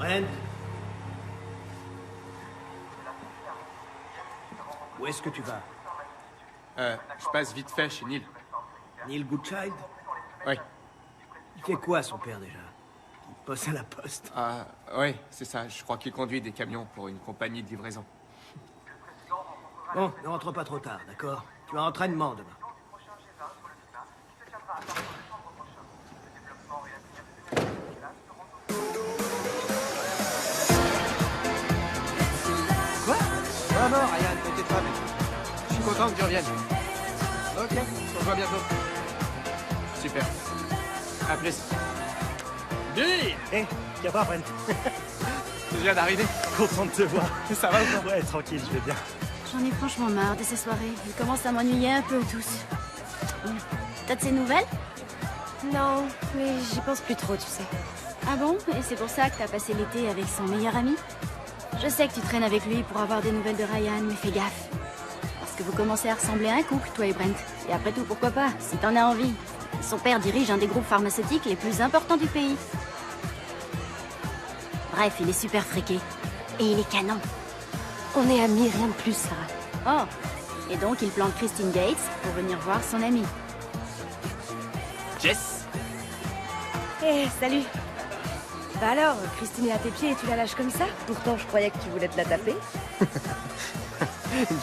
Brent? Où est-ce que tu vas? Je passe vite fait chez Neil. Neil Goodchild? Oui. Il fait quoi, son père, déjà? Il bosse à la poste. Ah, oui, c'est ça. Je crois qu'il conduit des camions pour une compagnie de livraison. Bon, ne rentre pas trop tard, d'accord? Tu as entraînement demain. Quoi? Non, Ryan, t'inquiète pas, mec. Je suis content que tu reviennes. Ok, on se revoit bientôt. Super. À plus. Billy! Hé, viens voir, Brent. Je viens d'arriver. Content de te voir. Ça va ou pas? Ouais, tranquille, je vais bien. J'en ai franchement marre de ces soirées. Ils commencent à m'ennuyer un peu tous. T'as de ces nouvelles? Non, mais j'y pense plus trop, tu sais. Ah bon? Et c'est pour ça que t'as passé l'été avec son meilleur ami? Je sais que tu traînes avec lui pour avoir des nouvelles de Ryan, mais fais gaffe. Parce que vous commencez à ressembler à un couple, toi et Brent. Et après tout, pourquoi pas, si t'en as envie. Son père dirige un des groupes pharmaceutiques les plus importants du pays. Bref, il est super friqué. Et il est canon. On est amis, rien de plus, Sarah. Oh, et donc il plante Christine Gates pour venir voir son ami. Jess! Eh, salut. Bah alors, Christine est à tes pieds et tu la lâches comme ça? Pourtant, je croyais que tu voulais te la taper.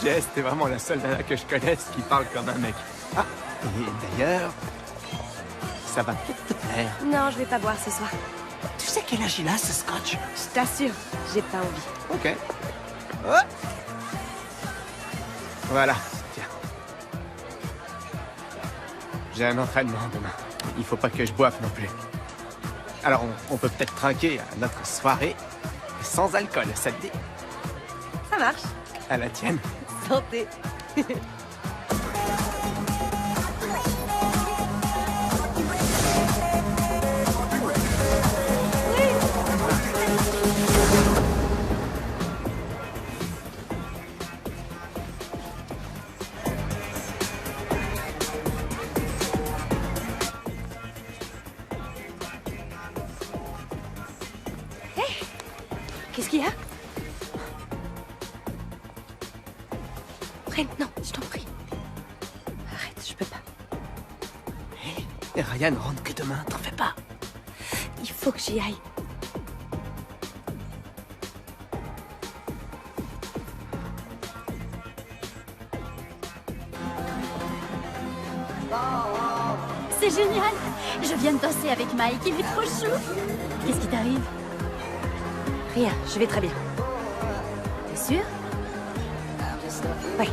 Jess, t'es vraiment la seule nana que je connaisse qui parle comme un mec. Ah, et d'ailleurs, ça va peut-être te plaire. Non, je vais pas boire ce soir. Tu sais quel âge il a, ce scotch? Je t'assure, j'ai pas envie. Ok. Oh. Voilà, tiens. J'ai un entraînement demain. Il faut pas que je boive non plus. Alors, on peut peut-être trinquer à notre soirée sans alcool, ça te dit? Ça marche. À la tienne. Santé. Qu'est-ce qu'il y a? Brent, non, je t'en prie. Arrête, je peux pas. Et Ryan rentre que demain, t'en fais pas. Il faut que j'y aille. C'est génial! Je viens de danser avec Mike, il est trop chou! Qu'est-ce qui t'arrive? Rien, je vais très bien. T'es sûr? Ouais.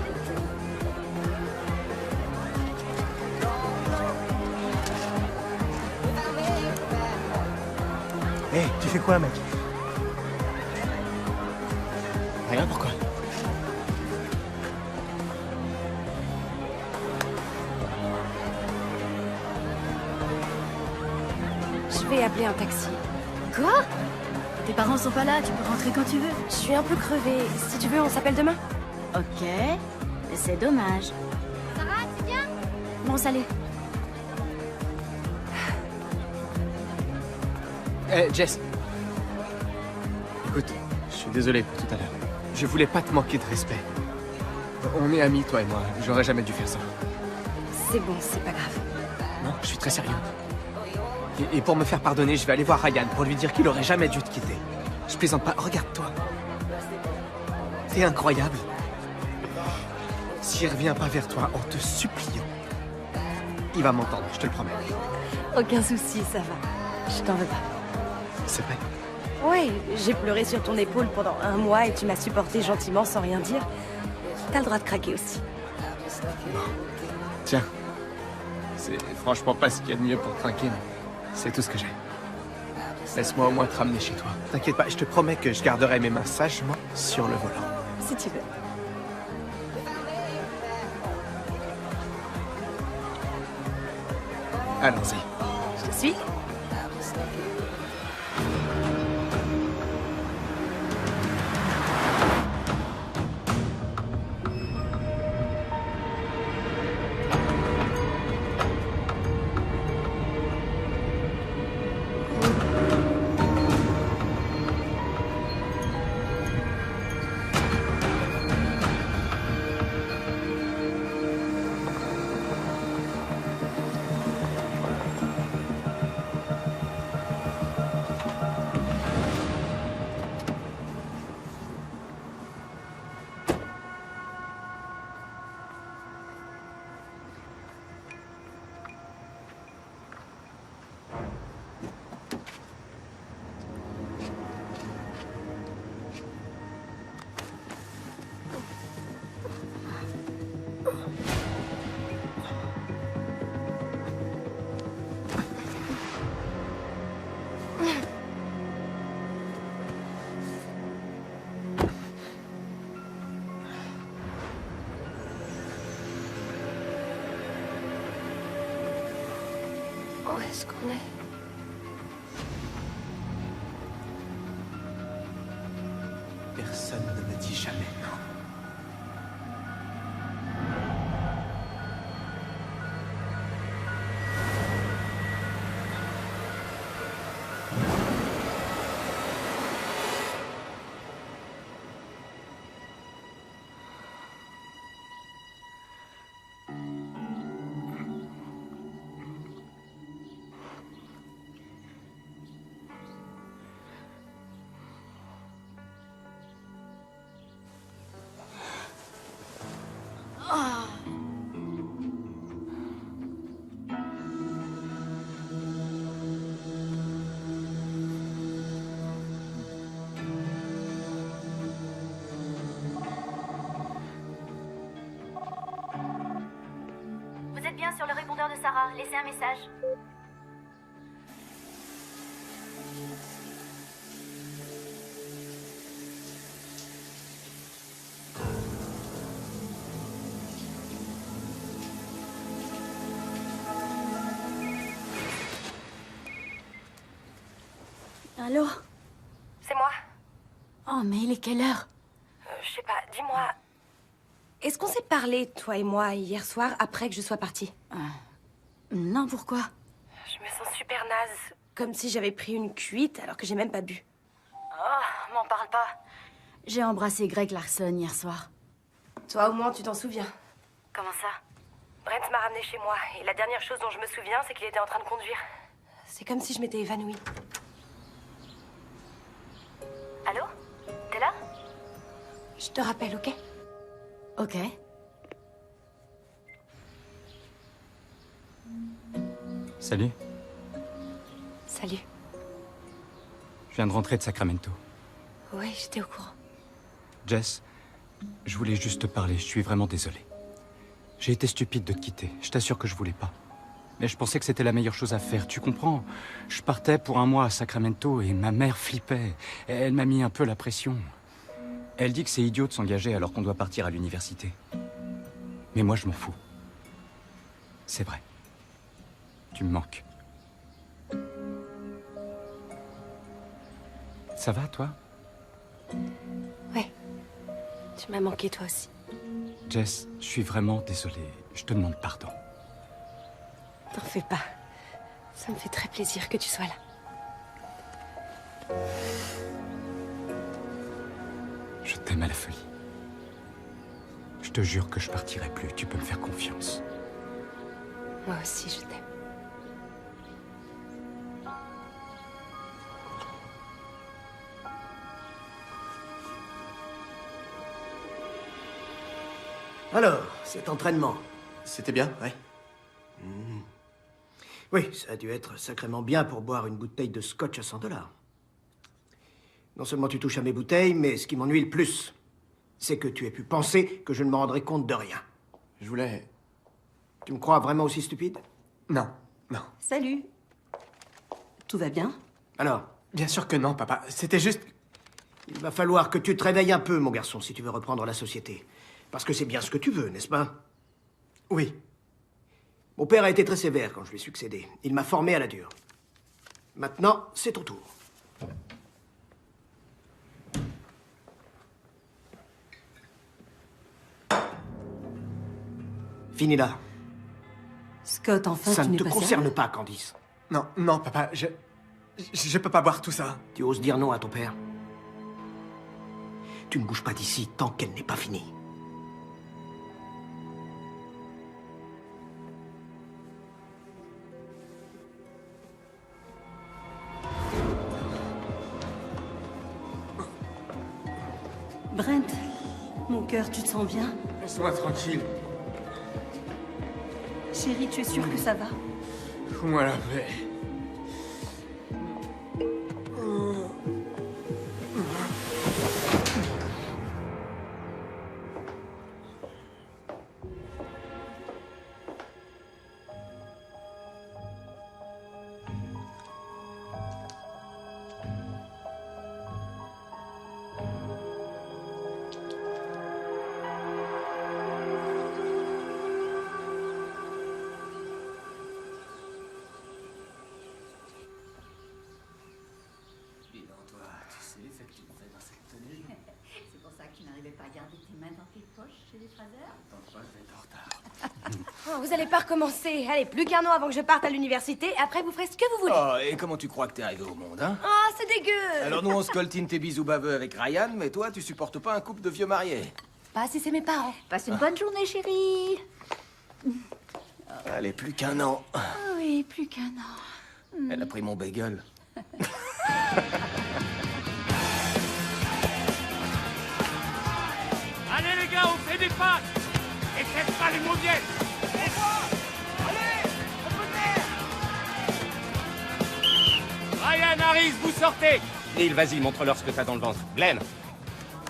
Hé, tu fais quoi, mec? Rien, pourquoi? Je vais appeler un taxi. Quoi? Tes parents sont pas là, tu peux rentrer quand tu veux. Je suis un peu crevée. Si tu veux, on s'appelle demain? Ok, c'est dommage. Sarah, tu viens? Bon, salut. Jess. Écoute, je suis désolé pour tout à l'heure. Je voulais pas te manquer de respect. On est amis, toi et moi. J'aurais jamais dû faire ça. C'est bon, c'est pas grave. Non, je suis très sérieux. Et pour me faire pardonner, je vais aller voir Ryan pour lui dire qu'il aurait jamais dû te quitter. Je plaisante pas. Regarde-toi. T'es incroyable. S'il revient pas vers toi en te suppliant, il va m'entendre, je te le promets. Aucun souci, ça va. Je t'en veux pas. C'est vrai. Ouais, j'ai pleuré sur ton épaule pendant 1 mois et tu m'as supporté gentiment sans rien dire. T'as le droit de craquer aussi. Tiens. C'est franchement pas ce qu'il y a de mieux pour trinquer, mais c'est tout ce que j'ai. Laisse-moi au moins te ramener chez toi. T'inquiète pas, je te promets que je garderai mes mains sagement sur le volant. Si tu veux. Allons-y. Je te suis. est-ce qu'on est? Personne ne me dit jamais non. Vous êtes bien sur le répondeur de Sarah. Laissez un message. Allô? C'est moi. Oh, mais il est quelle heure? Je sais pas, dis-moi... Est-ce qu'on s'est parlé, toi et moi, hier soir, après que je sois partie? Non, pourquoi? Je me sens super naze. Comme si j'avais pris une cuite alors que j'ai même pas bu. Oh, m'en parle pas. J'ai embrassé Greg Larson hier soir. Toi, au moins, tu t'en souviens. Comment ça? Brent m'a ramené chez moi, et la dernière chose dont je me souviens, c'est qu'il était en train de conduire. C'est comme si je m'étais évanouie. Allô? T'es là? Je te rappelle, ok? Ok. Salut, Salut. je viens de rentrer de Sacramento. Ouais, j'étais au courant. Jess, je voulais juste te parler, je suis vraiment désolé. J'ai été stupide de te quitter, je t'assure que je voulais pas. Mais je pensais que c'était la meilleure chose à faire, tu comprends? Je partais pour un mois à Sacramento et ma mère flippait. Elle m'a mis un peu la pression. Elle dit que c'est idiot de s'engager alors qu'on doit partir à l'université. Mais moi, je m'en fous. C'est vrai. Tu me manques. Ça va, toi? Ouais. Tu m'as manqué, toi aussi. Jess, je suis vraiment désolé. Je te demande pardon. T'en fais pas. Ça me fait très plaisir que tu sois là. Je t'aime à la folie. Je te jure que je partirai plus. Tu peux me faire confiance. Moi aussi, je t'aime. Alors, cet entraînement. C'était bien, ouais. Oui, ça a dû être sacrément bien pour boire une bouteille de scotch à 100 $. Non seulement tu touches à mes bouteilles, mais ce qui m'ennuie le plus, c'est que tu aies pu penser que je ne me rendrais compte de rien. Je voulais... Tu me crois vraiment aussi stupide? Non, non. Salut. Tout va bien? Alors, Bien sûr que non, papa. C'était juste... il va falloir que tu te réveilles un peu, mon garçon, si tu veux reprendre la société. Parce que c'est bien ce que tu veux, n'est-ce pas? Oui. Mon père a été très sévère quand je lui ai succédé. Il m'a formé à la dure. Maintenant, c'est ton tour. Fini là. Scott, enfin, Ça tu ne n'es te pas concerne sérieux? pas, Candice. Non, non, papa, je peux pas boire tout ça. Tu oses dire non à ton père? Tu ne bouges pas d'ici tant qu'elle n'est pas finie. Brent, mon cœur, tu te sens bien? Laisse-moi tranquille. Chérie, tu es sûre que ça va? Fous-moi la paix. pas garder tes mains dans tes poches chez les Fraser? Oh, vous allez pas recommencer. Allez, plus qu'un an avant que je parte à l'université. Après, vous ferez ce que vous voulez. Oh, et comment tu crois que t'es arrivé au monde, hein? Oh, c'est dégueu. Alors nous, on se coltine tes bisous baveux avec Ryan, mais toi, tu supportes pas un couple de vieux mariés. Pas si c'est mes parents. Passe une bonne journée, chérie. Allez, plus qu'un an. Ah oui, plus qu'un an. Elle a pris mon bagel. Allez les gars, on fait des passes. Et faites pas les mauviettes. Ryan, Harris, vous sortez. Neil, vas-y, montre-leur ce que t'as dans le ventre. Glenn.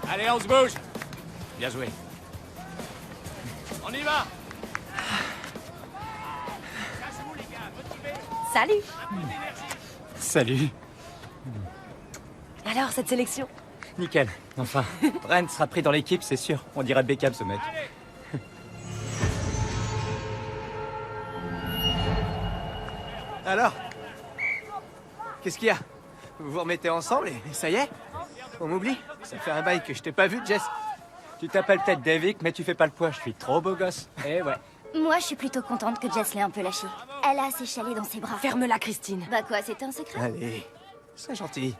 Allez, on se bouge. Bien joué. On y va. Salut. Salut. Alors, cette sélection? Nickel. Enfin, Brent sera pris dans l'équipe, c'est sûr. On dirait Beckham, ce mec. Alors? Qu'est-ce qu'il y a? Vous vous remettez ensemble et ça y est? On m'oublie? Ça fait un bail que je t'ai pas vu, Jess. Tu t'appelles peut-être Davick, mais tu fais pas le poids. Je suis trop beau gosse. Eh ouais. Moi, je suis plutôt contente que Jess l'ait un peu lâché. Elle a assez chalé dans ses bras. Ferme-la, Christine. Bah quoi, c'était un secret? Allez, sois gentil.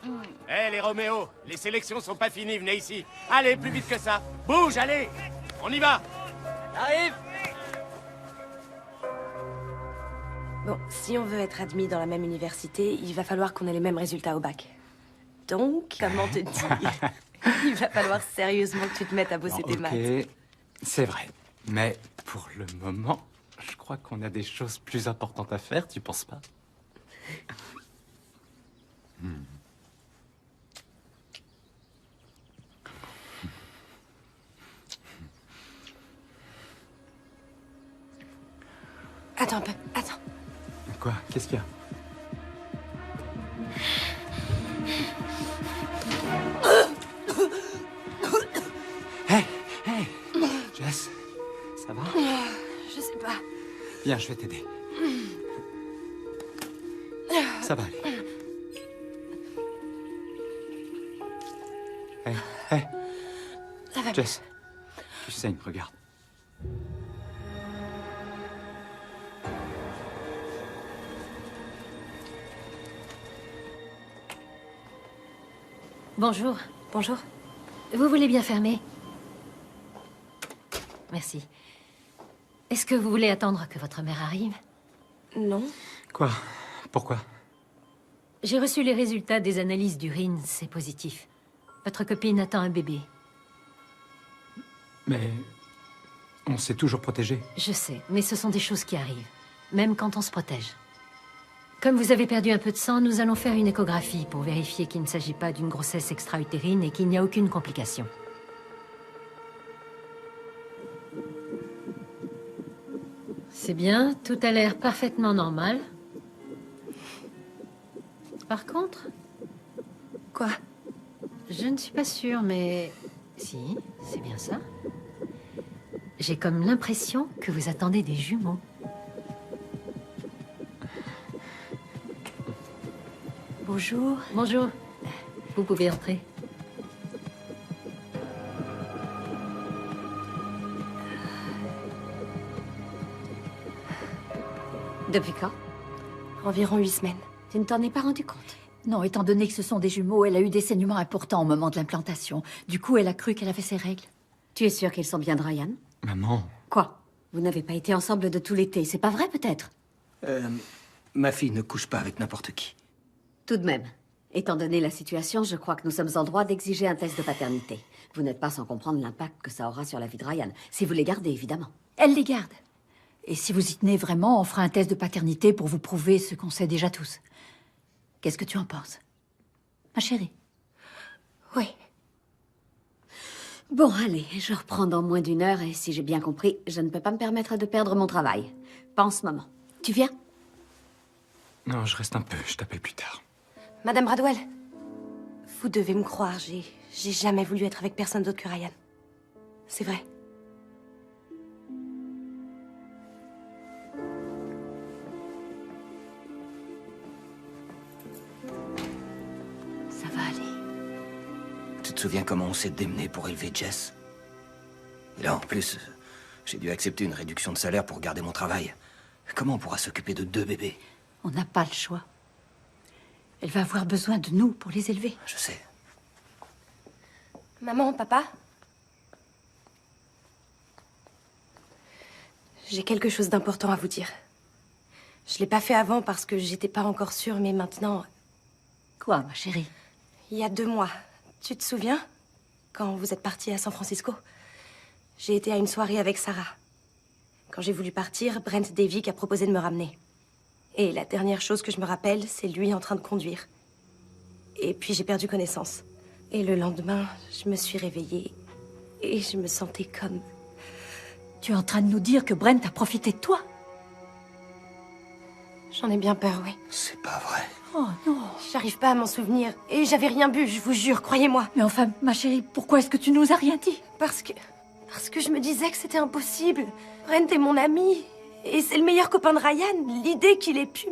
Hé les Roméo, les sélections sont pas finies, venez ici. Allez, plus vite que ça. Bouge, allez. On y va. Arrive! Bon, si on veut être admis dans la même université, il va falloir qu'on ait les mêmes résultats au bac. Donc, comment te dire? Il va falloir sérieusement que tu te mettes à bosser tes maths. Ok, c'est vrai. Mais pour le moment, je crois qu'on a des choses plus importantes à faire, tu penses pas? Attends un peu, attends. Quoi? Qu'est-ce qu'il y a? Hey! Hey! Jess, ça va? Je sais pas. Viens, je vais t'aider. Ça va aller. Hey, hey! Ça va. Jess, tu saignes, regarde. Bonjour. Bonjour. Vous voulez bien fermer? Merci. Est-ce que vous voulez attendre que votre mère arrive? Non. Quoi? Pourquoi? J'ai reçu les résultats des analyses d'urine, c'est positif. Votre copine attend un bébé. Mais on s'est toujours protégé. Je sais, mais ce sont des choses qui arrivent, même quand on se protège. Comme vous avez perdu un peu de sang, nous allons faire une échographie pour vérifier qu'il ne s'agit pas d'une grossesse extra-utérine et qu'il n'y a aucune complication. C'est bien, tout a l'air parfaitement normal. Par contre... Quoi? Je ne suis pas sûre, mais... Si, c'est bien ça. J'ai comme l'impression que vous attendez des jumeaux. Bonjour. Bonjour. Vous pouvez entrer. Depuis quand? Environ 8 semaines. Tu ne t'en es pas rendu compte? Non, étant donné que ce sont des jumeaux, elle a eu des saignements importants au moment de l'implantation. Du coup, elle a cru qu'elle avait ses règles. Tu es sûre qu'ils sont bien de Ryan? Maman. Quoi? Vous n'avez pas été ensemble de tout l'été, c'est pas vrai peut-être? Ma fille ne couche pas avec n'importe qui. Tout de même. Étant donné la situation, je crois que nous sommes en droit d'exiger un test de paternité. Vous n'êtes pas sans comprendre l'impact que ça aura sur la vie de Ryan. Si vous les gardez, évidemment. Elle les garde. Et si vous y tenez vraiment, on fera un test de paternité pour vous prouver ce qu'on sait déjà tous. Qu'est-ce que tu en penses, ma chérie? Oui. Bon, allez, je reprends dans moins d'une heure et si j'ai bien compris, je ne peux pas me permettre de perdre mon travail. Pas en ce moment. Tu viens? Non, je reste un peu, je t'appelle plus tard. Madame Bradwell, vous devez me croire, j'ai jamais voulu être avec personne d'autre que Ryan. C'est vrai. Ça va aller. Tu te souviens comment on s'est démené pour élever Jess? Et là, en plus, j'ai dû accepter une réduction de salaire pour garder mon travail. Comment on pourra s'occuper de 2 bébés? On n'a pas le choix. Elle va avoir besoin de nous pour les élever. Je sais. Maman, papa? J'ai quelque chose d'important à vous dire. Je l'ai pas fait avant parce que j'étais pas encore sûre, mais maintenant... Quoi, ma chérie? Il y a 2 mois, tu te souviens? Quand vous êtes partie à San Francisco, j'ai été à une soirée avec Sarah. Quand j'ai voulu partir, Brent Davik a proposé de me ramener. Et la dernière chose que je me rappelle, c'est lui en train de conduire. Et puis j'ai perdu connaissance. Et le lendemain, je me suis réveillée et je me sentais comme... Tu es en train de nous dire que Brent a profité de toi? J'en ai bien peur, oui. C'est pas vrai. Oh non. J'arrive pas à m'en souvenir. Et j'avais rien bu, je vous jure, croyez-moi. Mais enfin, ma chérie, pourquoi est-ce que tu nous as rien dit? Parce que je me disais que c'était impossible. Brent est mon ami. Et c'est le meilleur copain de Ryan. L'idée qu'il ait pu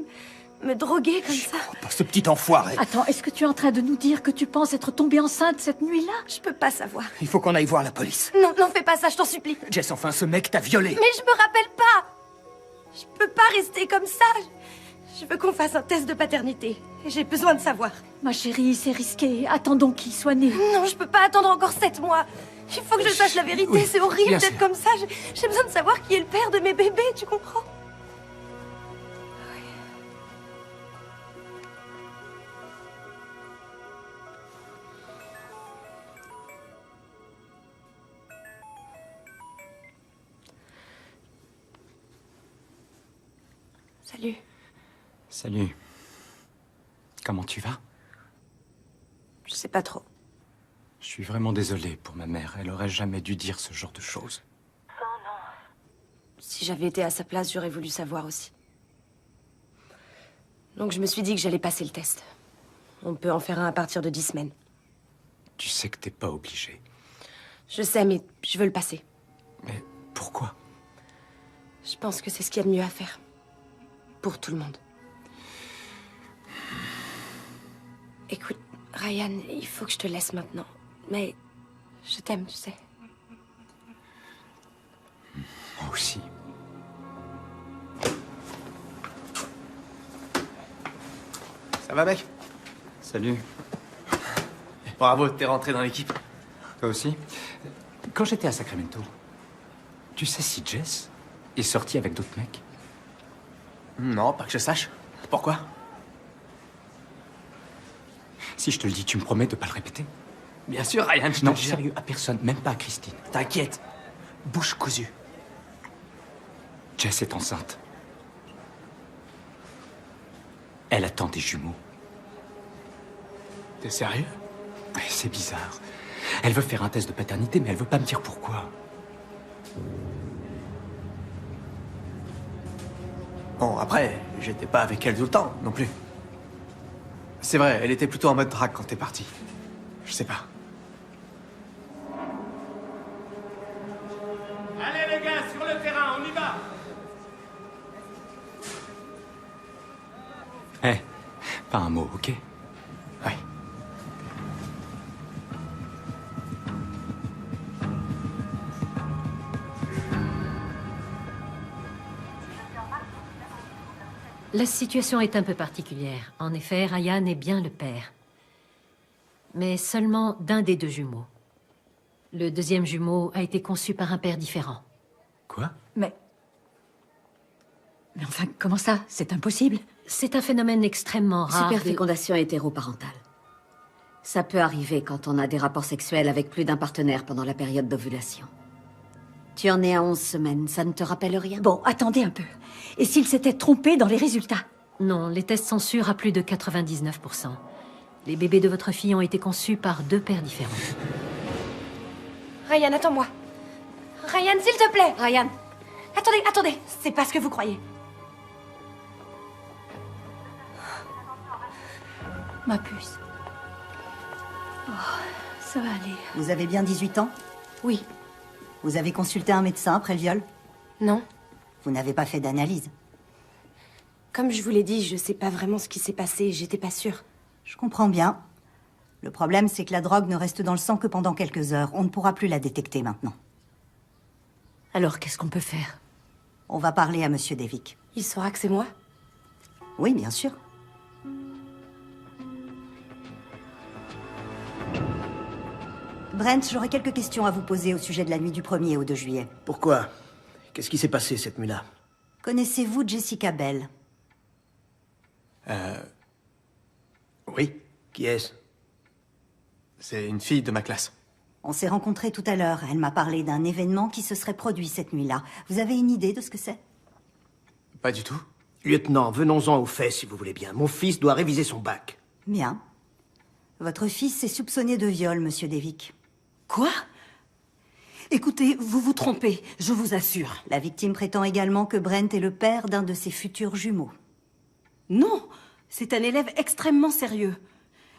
me droguer comme ça. Oh, pas ce petit enfoiré. Attends, est-ce que tu es en train de nous dire que tu penses être tombée enceinte cette nuit-là? Je peux pas savoir. Il faut qu'on aille voir la police. Non, non, fais pas ça, je t'en supplie. Jess, enfin, ce mec t'a violée. Mais je me rappelle pas. Je peux pas rester comme ça. Je veux qu'on fasse un test de paternité. J'ai besoin de savoir. Ma chérie, c'est risqué. Attendons qu'il soit né. Non, je peux pas attendre encore 7 mois. Il faut que je sache la vérité. Oui, c'est horrible bien d'être sûr. comme ça. J'ai besoin de savoir qui est le père de mes bébés, tu comprends? Salut. Salut. Comment tu vas? Je sais pas trop. Je suis vraiment désolé pour ma mère. Elle aurait jamais dû dire ce genre de choses. Si j'avais été à sa place, j'aurais voulu savoir aussi. Donc je me suis dit que j'allais passer le test. On peut en faire un à partir de 10 semaines. Tu sais que t'es pas obligé. Je sais, mais je veux le passer. Mais pourquoi? Je pense que c'est ce qu'il y a de mieux à faire. Pour tout le monde. Écoute, Ryan, il faut que je te laisse maintenant. Mais je t'aime, tu sais. Moi aussi. Ça va, mec? Salut. Bravo, t'es rentré dans l'équipe. Toi aussi? Quand j'étais à Sacramento, tu sais si Jess est sortie avec d'autres mecs? Non, pas que je sache. Pourquoi? Si je te le dis, tu me promets de pas le répéter? Bien sûr, Ryan, je te Non, le jure. sérieux, à personne, même pas à Christine. T'inquiète. Bouche cousue. Jess est enceinte. Elle attend des jumeaux. T'es sérieux? C'est bizarre. Elle veut faire un test de paternité, mais elle veut pas me dire pourquoi. Bon, après, j'étais pas avec elle tout le temps, non plus. C'est vrai, elle était plutôt en mode drague quand t'es parti. Je sais pas. Allez les gars, sur le terrain, on y va. Hé, pas un mot, ok? Ouais. La situation est un peu particulière. En effet, Ryan est bien le père. Mais seulement d'un des 2 jumeaux. Le deuxième jumeau a été conçu par un père différent. Quoi? Mais enfin, comment ça? C'est impossible. C'est un phénomène extrêmement rare. Superfécondation hétéroparentale. Ça peut arriver quand on a des rapports sexuels avec plus d'un partenaire pendant la période d'ovulation. Tu en es à 11 semaines, ça ne te rappelle rien? Bon, attendez un peu. Et s'il s'était trompé dans les résultats? Non, les tests sont sûrs à plus de 99%. Les bébés de votre fille ont été conçus par 2 pères différents. Ryan, attends-moi. Ryan, s'il te plaît. Ryan. Attendez. C'est pas ce que vous croyez. Ma puce. Oh, ça va aller. Vous avez bien 18 ans? Oui. Vous avez consulté un médecin après le viol? Non. Vous n'avez pas fait d'analyse? Comme je vous l'ai dit, je sais pas vraiment ce qui s'est passé, j'étais pas sûre. Je comprends bien. Le problème, c'est que la drogue ne reste dans le sang que pendant quelques heures. On ne pourra plus la détecter maintenant. Alors, qu'est-ce qu'on peut faire? On va parler à Monsieur Devik. Il saura que c'est moi? Oui, bien sûr. Brent, j'aurais quelques questions à vous poser au sujet de la nuit du 1er au 2 juillet. Pourquoi? Qu'est-ce qui s'est passé cette nuit-là? Connaissez-vous Jessica Bell? Oui. Qui est-ce? C'est une fille de ma classe. On s'est rencontrés tout à l'heure. Elle m'a parlé d'un événement qui se serait produit cette nuit-là. Vous avez une idée de ce que c'est? Pas du tout. Lieutenant, venons-en aux faits, si vous voulez bien. Mon fils doit réviser son bac. Bien. Votre fils est soupçonné de viol, Monsieur Devik. Quoi? Écoutez, vous vous trompez, je vous assure. La victime prétend également que Brent est le père d'un de ses futurs jumeaux. Non, c'est un élève extrêmement sérieux.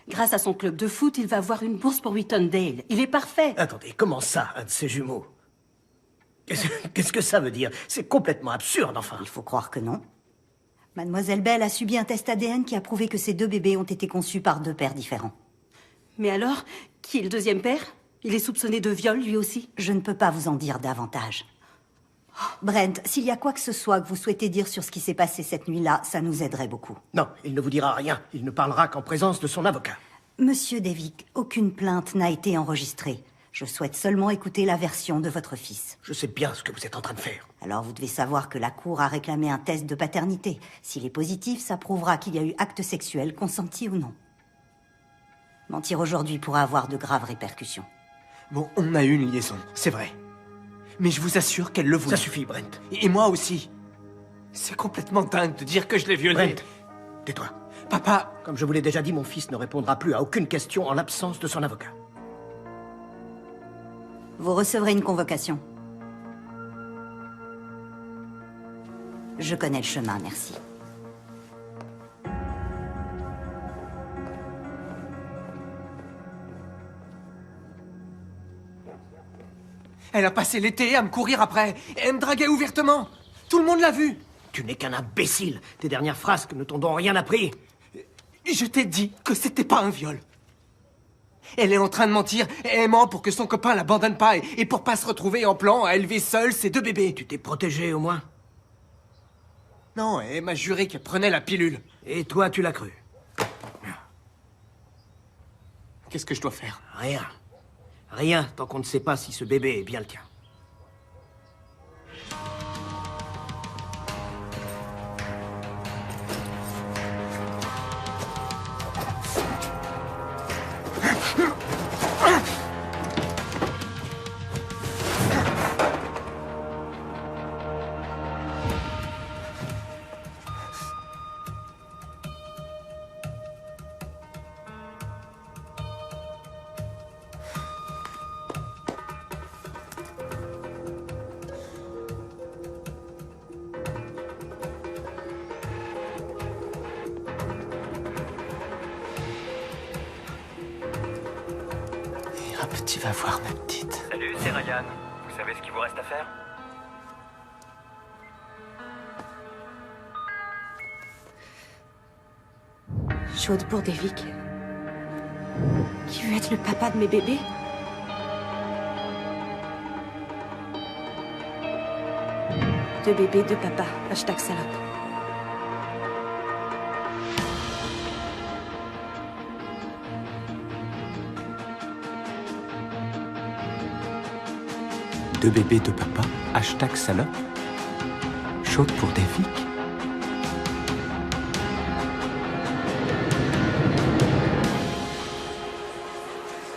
Grâce à son club de foot, il va avoir une bourse pour Whitondale. Il est parfait. Attendez, comment ça, un de ses jumeaux? Qu'est-ce que ça veut dire? C'est complètement absurde, enfin. Il faut croire que non. Mademoiselle Bell a subi un test ADN qui a prouvé que ces deux bébés ont été conçus par deux pères différents. Mais alors, qui est le deuxième père? Il est soupçonné de viol, lui aussi? Je ne peux pas vous en dire davantage. Brent, s'il y a quoi que ce soit que vous souhaitez dire sur ce qui s'est passé cette nuit-là, ça nous aiderait beaucoup. Non, il ne vous dira rien. Il ne parlera qu'en présence de son avocat. Monsieur Devik, aucune plainte n'a été enregistrée. Je souhaite seulement écouter la version de votre fils. Je sais bien ce que vous êtes en train de faire. Alors vous devez savoir que la Cour a réclamé un test de paternité. S'il est positif, ça prouvera qu'il y a eu acte sexuel, consenti ou non. Mentir aujourd'hui pourra avoir de graves répercussions. Bon, on a eu une liaison, c'est vrai. Mais je vous assure qu'elle le voulait. Ça suffit, Brent. Et moi aussi. C'est complètement dingue de dire que je l'ai violée. Brent, tais-toi. Papa... Comme je vous l'ai déjà dit, mon fils ne répondra plus à aucune question en l'absence de son avocat. Vous recevrez une convocation. Je connais le chemin, merci. Elle a passé l'été à me courir après. Et elle me draguait ouvertement. Tout le monde l'a vu. Tu n'es qu'un imbécile. Tes dernières frasques ne t'ont donc rien appris. Je t'ai dit que c'était pas un viol. Elle est en train de mentir et elle ment pour que son copain l'abandonne pas et pour pas se retrouver en plan à élever seule ses deux bébés. Tu t'es protégé au moins? Non, elle m'a juré qu'elle prenait la pilule. Et toi, tu l'as cru? Qu'est-ce que je dois faire? Rien. Rien, tant qu'on ne sait pas si ce bébé est bien le tien. Tu vas voir ma petite. Salut, c'est Ryan. Vous savez ce qu'il vous reste à faire? Chaude pour Devik. Qui veut être le papa de mes bébés? Deux bébés, deux papas. Hashtag salope. Deux bébés, deux papas, hashtag salope. Chaude pour Devik.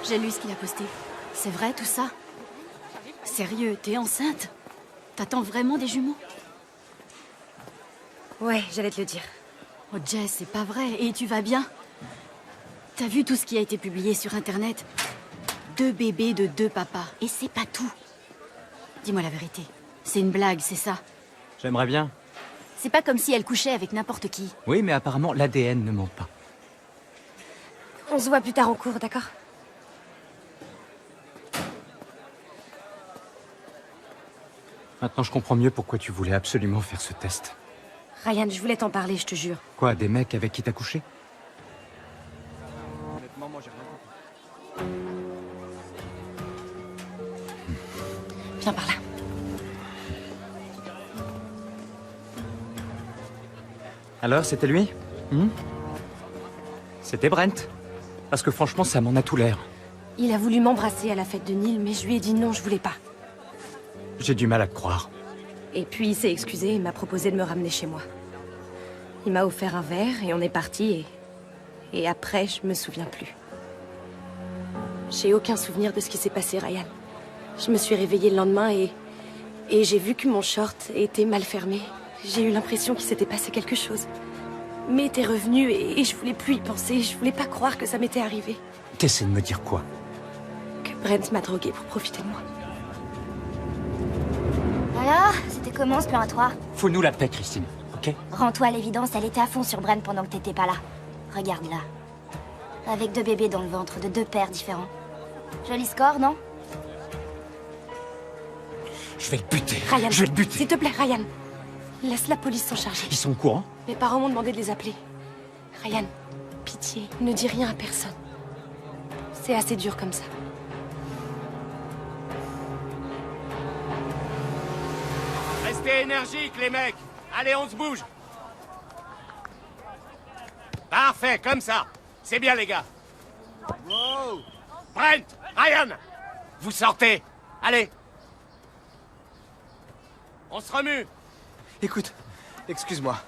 J'ai lu ce qu'il a posté. C'est vrai tout ça? Sérieux, t'es enceinte? T'attends vraiment des jumeaux? Ouais, j'allais te le dire. Oh Jess, c'est pas vrai. Et tu vas bien? T'as vu tout ce qui a été publié sur Internet? Deux bébés de deux papas. Et c'est pas tout. Dis-moi la vérité. C'est une blague, c'est ça? J'aimerais bien. C'est pas comme si elle couchait avec n'importe qui. Oui, mais apparemment, l'ADN ne ment pas. On se voit plus tard en cours, d'accord? Maintenant, je comprends mieux pourquoi tu voulais absolument faire ce test. Ryan, je voulais t'en parler, je te jure. Quoi, des mecs avec qui t'as couché? Honnêtement, moi j'ai rien compris. Viens par là. Alors, c'était lui? C'était Brent? Parce que franchement, ça m'en a tout l'air. Il a voulu m'embrasser à la fête de Neil, mais je lui ai dit non, je voulais pas. J'ai du mal à te croire. Et puis il s'est excusé et m'a proposé de me ramener chez moi. Il m'a offert un verre et on est parti et après, je me souviens plus. J'ai aucun souvenir de ce qui s'est passé, Ryan. Je me suis réveillée le lendemain et j'ai vu que mon short était mal fermé. J'ai eu l'impression qu'il s'était passé quelque chose. Mais t'es revenu et je voulais plus y penser. Je voulais pas croire que ça m'était arrivé. T'essaies de me dire quoi? Que Brent m'a droguée pour profiter de moi. Alors, c'était comment ce plan à 3? Fous-nous la paix, Christine, ok? Rends-toi à l'évidence, elle était à fond sur Brent pendant que t'étais pas là. Regarde-la. Avec 2 bébés dans le ventre de 2 pères différents. Joli score, non? Je vais le buter. Ryan, Je vais le buter. s'il te plaît, Ryan. Laisse la police s'en charger. Ils sont au courant? Mes parents m'ont demandé de les appeler. Ryan, pitié, ne dis rien à personne. C'est assez dur comme ça. Restez énergiques, les mecs. Allez, on se bouge. Parfait, comme ça. C'est bien, les gars. Wow. Brent, Ryan, vous sortez. Allez. On se remue. Écoute, excuse-moi.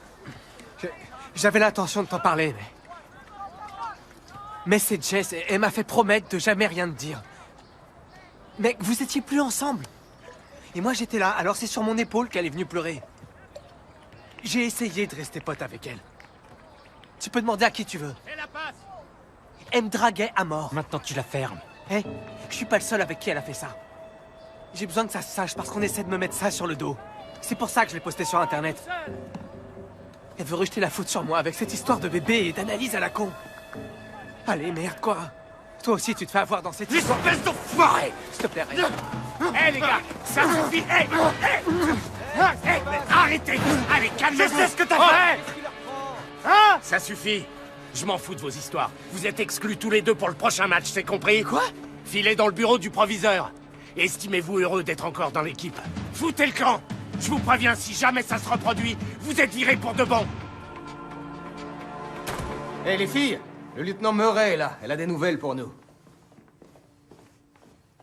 J'avais l'intention de t'en parler, mais c'est Jess, et elle m'a fait promettre de jamais rien te dire. Mais vous étiez plus ensemble. Et moi j'étais là, alors c'est sur mon épaule qu'elle est venue pleurer. J'ai essayé de rester pote avec elle. Tu peux demander à qui tu veux. Elle me draguait à mort. Maintenant tu la fermes. Hé, je suis pas le seul avec qui elle a fait ça. J'ai besoin que ça se sache parce qu'on essaie de me mettre ça sur le dos. C'est pour ça que je l'ai posté sur Internet. Elle veut rejeter la faute sur moi avec cette histoire de bébé et d'analyse à la con. Allez, merde, quoi. Toi aussi, tu te fais avoir dans cette histoire. Espèce d'enfoiré! S'il te plaît, Ryan. Hé, les gars, ça suffit! Hé! Arrêtez! Allez, calmez-vous! Je sais ce que t'as fait! Hein? Ça suffit! Je m'en fous de vos histoires. Vous êtes exclus tous les deux pour le prochain match, c'est compris? Quoi? Filez dans le bureau du proviseur. Estimez-vous heureux d'être encore dans l'équipe. Foutez le camp! Je vous préviens, si jamais ça se reproduit, vous êtes virés pour de bon! Hé, les filles! Le lieutenant Murray est là. Elle a des nouvelles pour nous.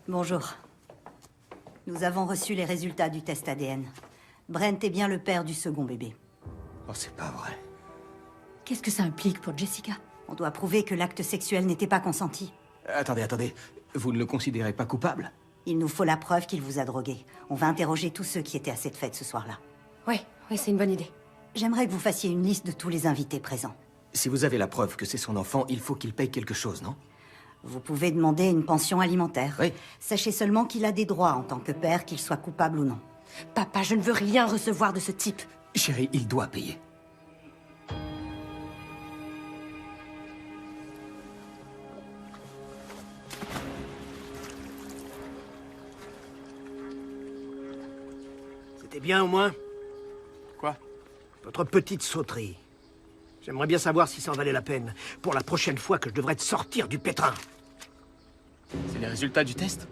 Bonjour. Nous avons reçu les résultats du test ADN. Brent est bien le père du second bébé. Oh, c'est pas vrai. Qu'est-ce que ça implique pour Jessica? On doit prouver que l'acte sexuel n'était pas consenti. Attendez. Vous ne le considérez pas coupable? Il nous faut la preuve qu'il vous a drogué. On va interroger tous ceux qui étaient à cette fête ce soir-là. Oui, c'est une bonne idée. J'aimerais que vous fassiez une liste de tous les invités présents. Si vous avez la preuve que c'est son enfant, il faut qu'il paye quelque chose, non? Vous pouvez demander une pension alimentaire. Oui. Sachez seulement qu'il a des droits en tant que père, qu'il soit coupable ou non. Papa, je ne veux rien recevoir de ce type. Chérie, il doit payer. C'était bien au moins? Quoi? Votre petite sauterie. J'aimerais bien savoir si ça en valait la peine pour la prochaine fois que je devrais te sortir du pétrin. C'est les résultats du test?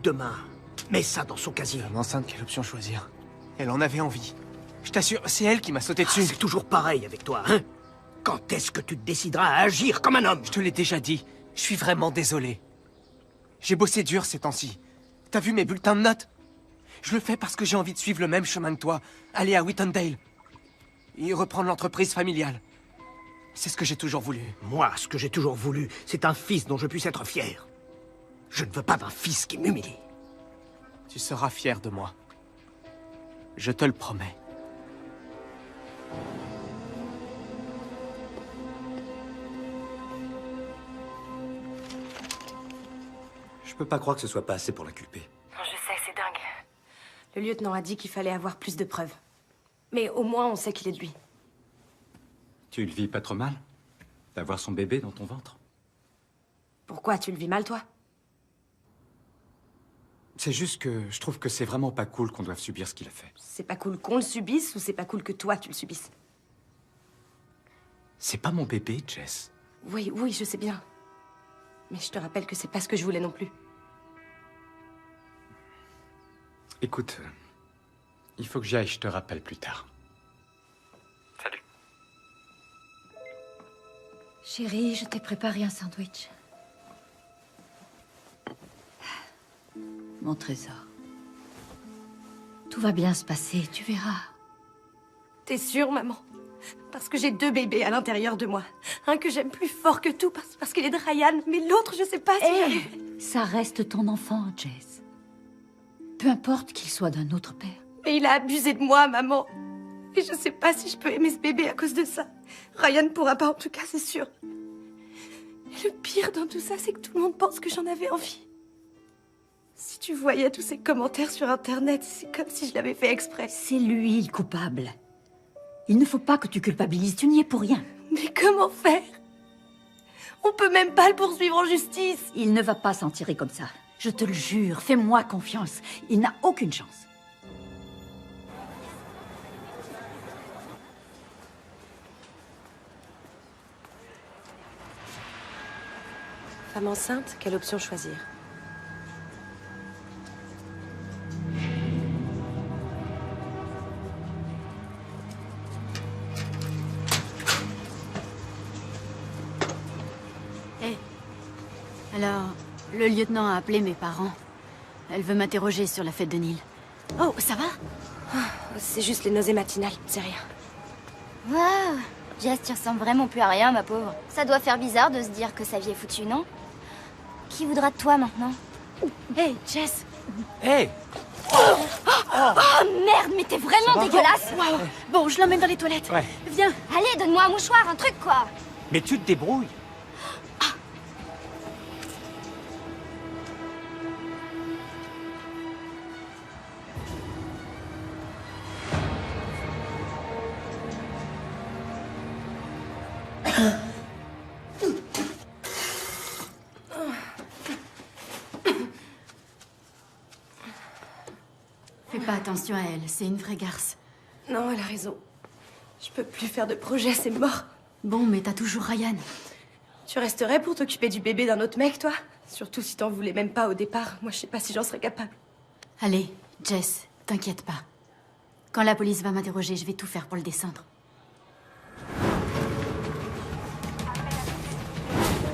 Demain, mets ça dans son casier. Femme enceinte, quelle option choisir? Elle en avait envie. Je t'assure, c'est elle qui m'a sauté dessus. C'est toujours pareil avec toi, hein? Quand est-ce que tu te décideras à agir comme un homme? Je te l'ai déjà dit. Je suis vraiment désolé. J'ai bossé dur ces temps-ci. T'as vu mes bulletins de notes? Je le fais parce que j'ai envie de suivre le même chemin que toi. Aller à Whitondale. Et reprendre l'entreprise familiale. C'est ce que j'ai toujours voulu. Moi, ce que j'ai toujours voulu, c'est un fils dont je puisse être fier. Je ne veux pas d'un fils qui m'humilie. Tu seras fier de moi. Je te le promets. Je peux pas croire que ce soit pas assez pour l'inculper. Je sais, c'est dingue. Le lieutenant a dit qu'il fallait avoir plus de preuves. Mais au moins, on sait qu'il est de lui. Tu le vis pas trop mal? D'avoir son bébé dans ton ventre? Pourquoi? Tu le vis mal, toi? C'est juste que je trouve que c'est vraiment pas cool qu'on doive subir ce qu'il a fait. C'est pas cool qu'on le subisse ou c'est pas cool que toi, tu le subisses? C'est pas mon bébé, Jess. Oui, je sais bien. Mais je te rappelle que c'est pas ce que je voulais non plus. Écoute, il faut que j'y aille, je te rappelle plus tard. Salut. Chérie, je t'ai préparé un sandwich. Mon trésor. Tout va bien se passer, tu verras. T'es sûre, maman? Parce que j'ai 2 bébés à l'intérieur de moi. Un que j'aime plus fort que tout parce qu'il est de Ryan, mais l'autre, je sais pas si j'arriverai. Ça reste ton enfant, Jess. Peu importe qu'il soit d'un autre père. Mais il a abusé de moi, maman. Et je sais pas si je peux aimer ce bébé à cause de ça. Ryan ne pourra pas, en tout cas, c'est sûr. Et le pire dans tout ça, c'est que tout le monde pense que j'en avais envie. Si tu voyais tous ces commentaires sur Internet, c'est comme si je l'avais fait exprès. C'est lui le coupable. Il ne faut pas que tu culpabilises, tu n'y es pour rien. Mais comment faire? On peut même pas le poursuivre en justice. Il ne va pas s'en tirer comme ça. Je te le jure, fais-moi confiance. Il n'a aucune chance. Femme enceinte, quelle option choisir? Alors, le lieutenant a appelé mes parents. Elle veut m'interroger sur la fête de Neil. Oh, ça va? C'est juste les nausées matinales, c'est rien. Waouh! Jess, tu ressembles vraiment plus à rien, ma pauvre. Ça doit faire bizarre de se dire que sa vie est foutue, non? Qui voudra de toi maintenant? Hey, Jess! Hey! Oh merde, mais t'es vraiment dégueulasse! Wow. Bon, je l'emmène dans les toilettes. Ouais. Viens. Allez, donne-moi un mouchoir, un truc, quoi! Mais tu te débrouilles. Fais pas attention à elle, c'est une vraie garce. Non, elle a raison. Je peux plus faire de projet, c'est mort. Bon, mais t'as toujours Ryan. Tu resterais pour t'occuper du bébé d'un autre mec, toi? Surtout si t'en voulais même pas au départ. Moi, je sais pas si j'en serais capable. Allez, Jess, t'inquiète pas. Quand la police va m'interroger, je vais tout faire pour le descendre.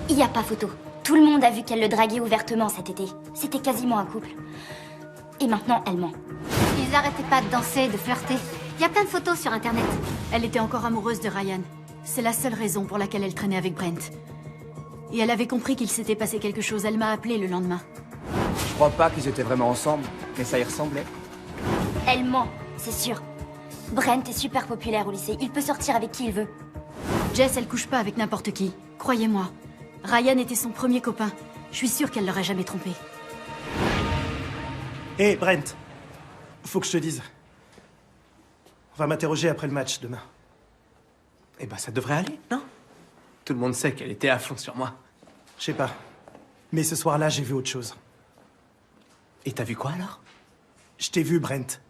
Il y a pas photo. Tout le monde a vu qu'elle le draguait ouvertement cet été. C'était quasiment un couple. Et maintenant, elle ment. Ils arrêtaient pas de danser, de flirter. Il y a plein de photos sur Internet. Elle était encore amoureuse de Ryan. C'est la seule raison pour laquelle elle traînait avec Brent. Et elle avait compris qu'il s'était passé quelque chose. Elle m'a appelé le lendemain. Je crois pas qu'ils étaient vraiment ensemble, mais ça y ressemblait. Elle ment, c'est sûr. Brent est super populaire au lycée. Il peut sortir avec qui il veut. Jess, elle couche pas avec n'importe qui. Croyez-moi. Ryan était son premier copain. Je suis sûre qu'elle l'aurait jamais trompé. Hé, Brent. Faut que je te dise. On va m'interroger après le match, demain. Eh ben, ça devrait aller, non? Tout le monde sait qu'elle était à fond sur moi. Je sais pas. Mais ce soir-là, j'ai vu autre chose. Et t'as vu quoi, alors? Je t'ai vu, Brent.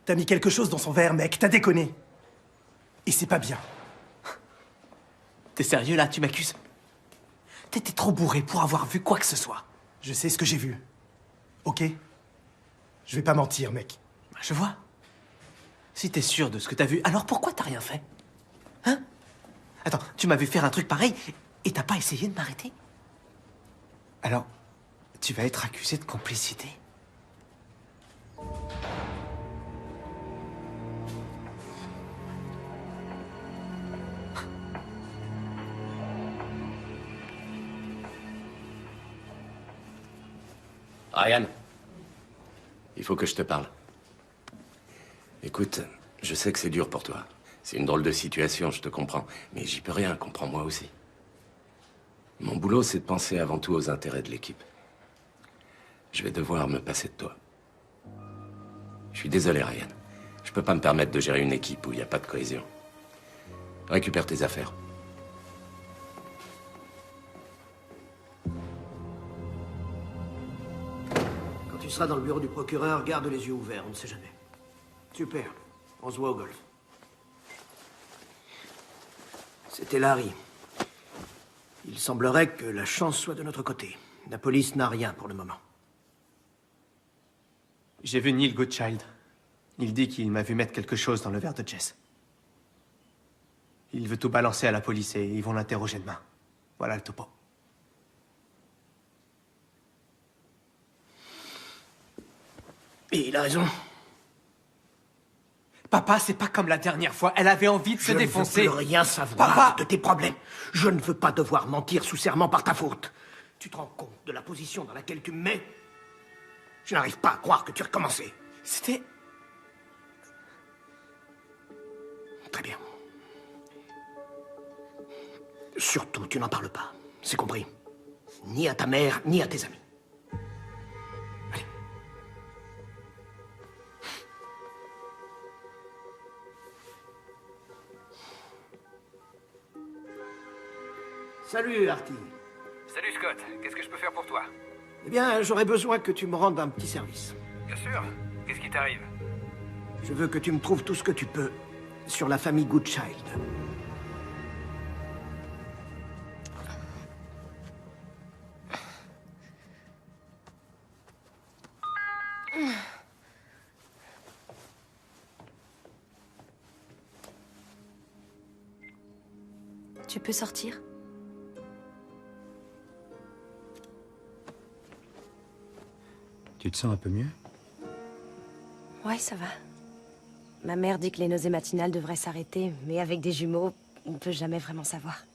T'as mis quelque chose dans son verre, mec. T'as déconné. Et c'est pas bien. T'es sérieux, là? Tu m'accuses? T'étais trop bourré pour avoir vu quoi que ce soit. Je sais ce que j'ai vu. Ok? Je vais pas mentir, mec. Je vois. Si t'es sûr de ce que t'as vu, alors pourquoi t'as rien fait? Hein? Attends, tu m'as vu faire un truc pareil et t'as pas essayé de m'arrêter? Alors, tu vas être accusé de complicité. Ryan, il faut que je te parle. Écoute, je sais que c'est dur pour toi. C'est une drôle de situation, je te comprends. Mais j'y peux rien, comprends-moi aussi. Mon boulot, c'est de penser avant tout aux intérêts de l'équipe. Je vais devoir me passer de toi. Je suis désolé, Ryan. Je peux pas me permettre de gérer une équipe où il n'y a pas de cohésion. Récupère tes affaires. Quand tu seras dans le bureau du procureur, garde les yeux ouverts, on ne sait jamais. Super. On se voit au golf. C'était Larry. Il semblerait que la chance soit de notre côté. La police n'a rien pour le moment. J'ai vu Neil Goodchild. Il dit qu'il m'a vu mettre quelque chose dans le verre de Jess. Il veut tout balancer à la police et ils vont l'interroger demain. Voilà le topo. Et il a raison. Papa, c'est pas comme la dernière fois. Elle avait envie de se défoncer. Je ne veux plus rien savoir Papa de tes problèmes. Je ne veux pas devoir mentir sous serment par ta faute. Tu te rends compte de la position dans laquelle tu me mets? Je n'arrive pas à croire que tu as recommencé. C'était... Très bien. Surtout, tu n'en parles pas. C'est compris. Ni à ta mère, ni à tes amis. Allez. Salut, Artie. Salut Scott, qu'est-ce que je peux faire pour toi? Eh bien, j'aurais besoin que tu me rendes un petit service. Bien sûr. Qu'est-ce qui t'arrive? Je veux que tu me trouves tout ce que tu peux sur la famille Goodchild. Tu peux sortir? Tu te sens un peu mieux? Ouais, ça va. Ma mère dit que les nausées matinales devraient s'arrêter, mais avec des jumeaux, on ne peut jamais vraiment savoir.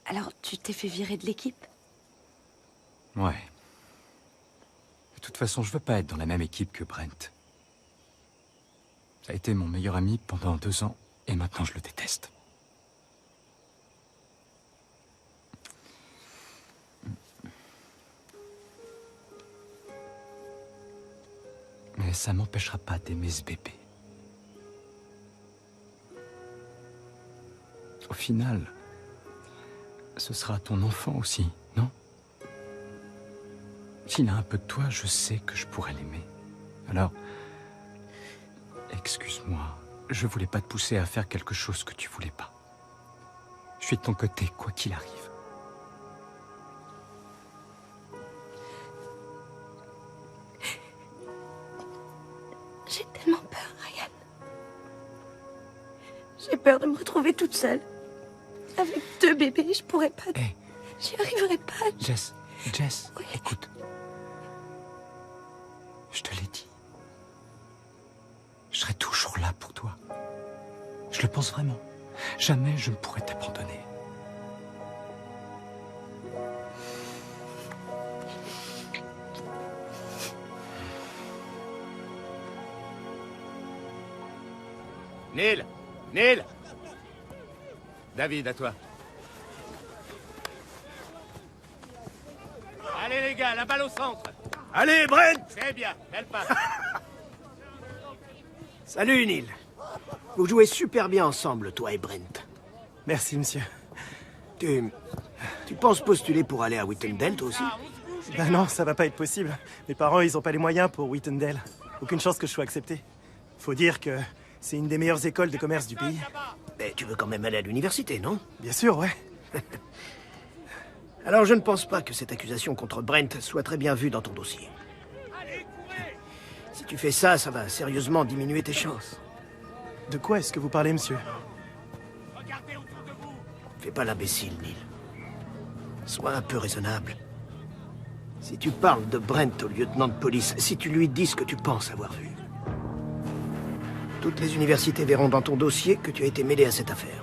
Alors, tu t'es fait virer de l'équipe? Ouais. De toute façon, je veux pas être dans la même équipe que Brent. Ça a été mon meilleur ami pendant 2 ans, et maintenant je le déteste. Mais ça m'empêchera pas d'aimer ce bébé. Au final, ce sera ton enfant aussi, non? S'il a un peu de toi, je sais que je pourrais l'aimer. Alors, excuse-moi, je voulais pas te pousser à faire quelque chose que tu voulais pas. Je suis de ton côté, quoi qu'il arrive. J'ai tellement peur, Ryan. J'ai peur de me retrouver toute seule. Avec 2 bébés, je pourrais pas... Hey. J'y arriverai pas. Jess, oui. Écoute. Je te l'ai dit. Je serai toujours là pour toi. Je le pense vraiment. Jamais je ne pourrai t'abandonner. Neil! Neil! David, à toi. Allez les gars, la balle au centre. Allez, Brent! C'est bien, elle passe. Salut, Neil. Vous jouez super bien ensemble, toi et Brent. Merci, monsieur. Tu penses postuler pour aller à Whittendale, toi aussi? Ben non, ça va pas être possible. Mes parents, ils ont pas les moyens pour Whittendale. Aucune chance que je sois accepté. Faut dire que c'est une des meilleures écoles de commerce du pays. Mais tu veux quand même aller à l'université, non? Bien sûr, ouais. Alors je ne pense pas que cette accusation contre Brent soit très bien vue dans ton dossier. Si tu fais ça, ça va sérieusement diminuer tes chances. De quoi est-ce que vous parlez, monsieur? Fais pas l'imbécile, Neil. Sois un peu raisonnable. Si tu parles de Brent au lieutenant de police, si tu lui dis ce que tu penses avoir vu, toutes les universités verront dans ton dossier que tu as été mêlé à cette affaire.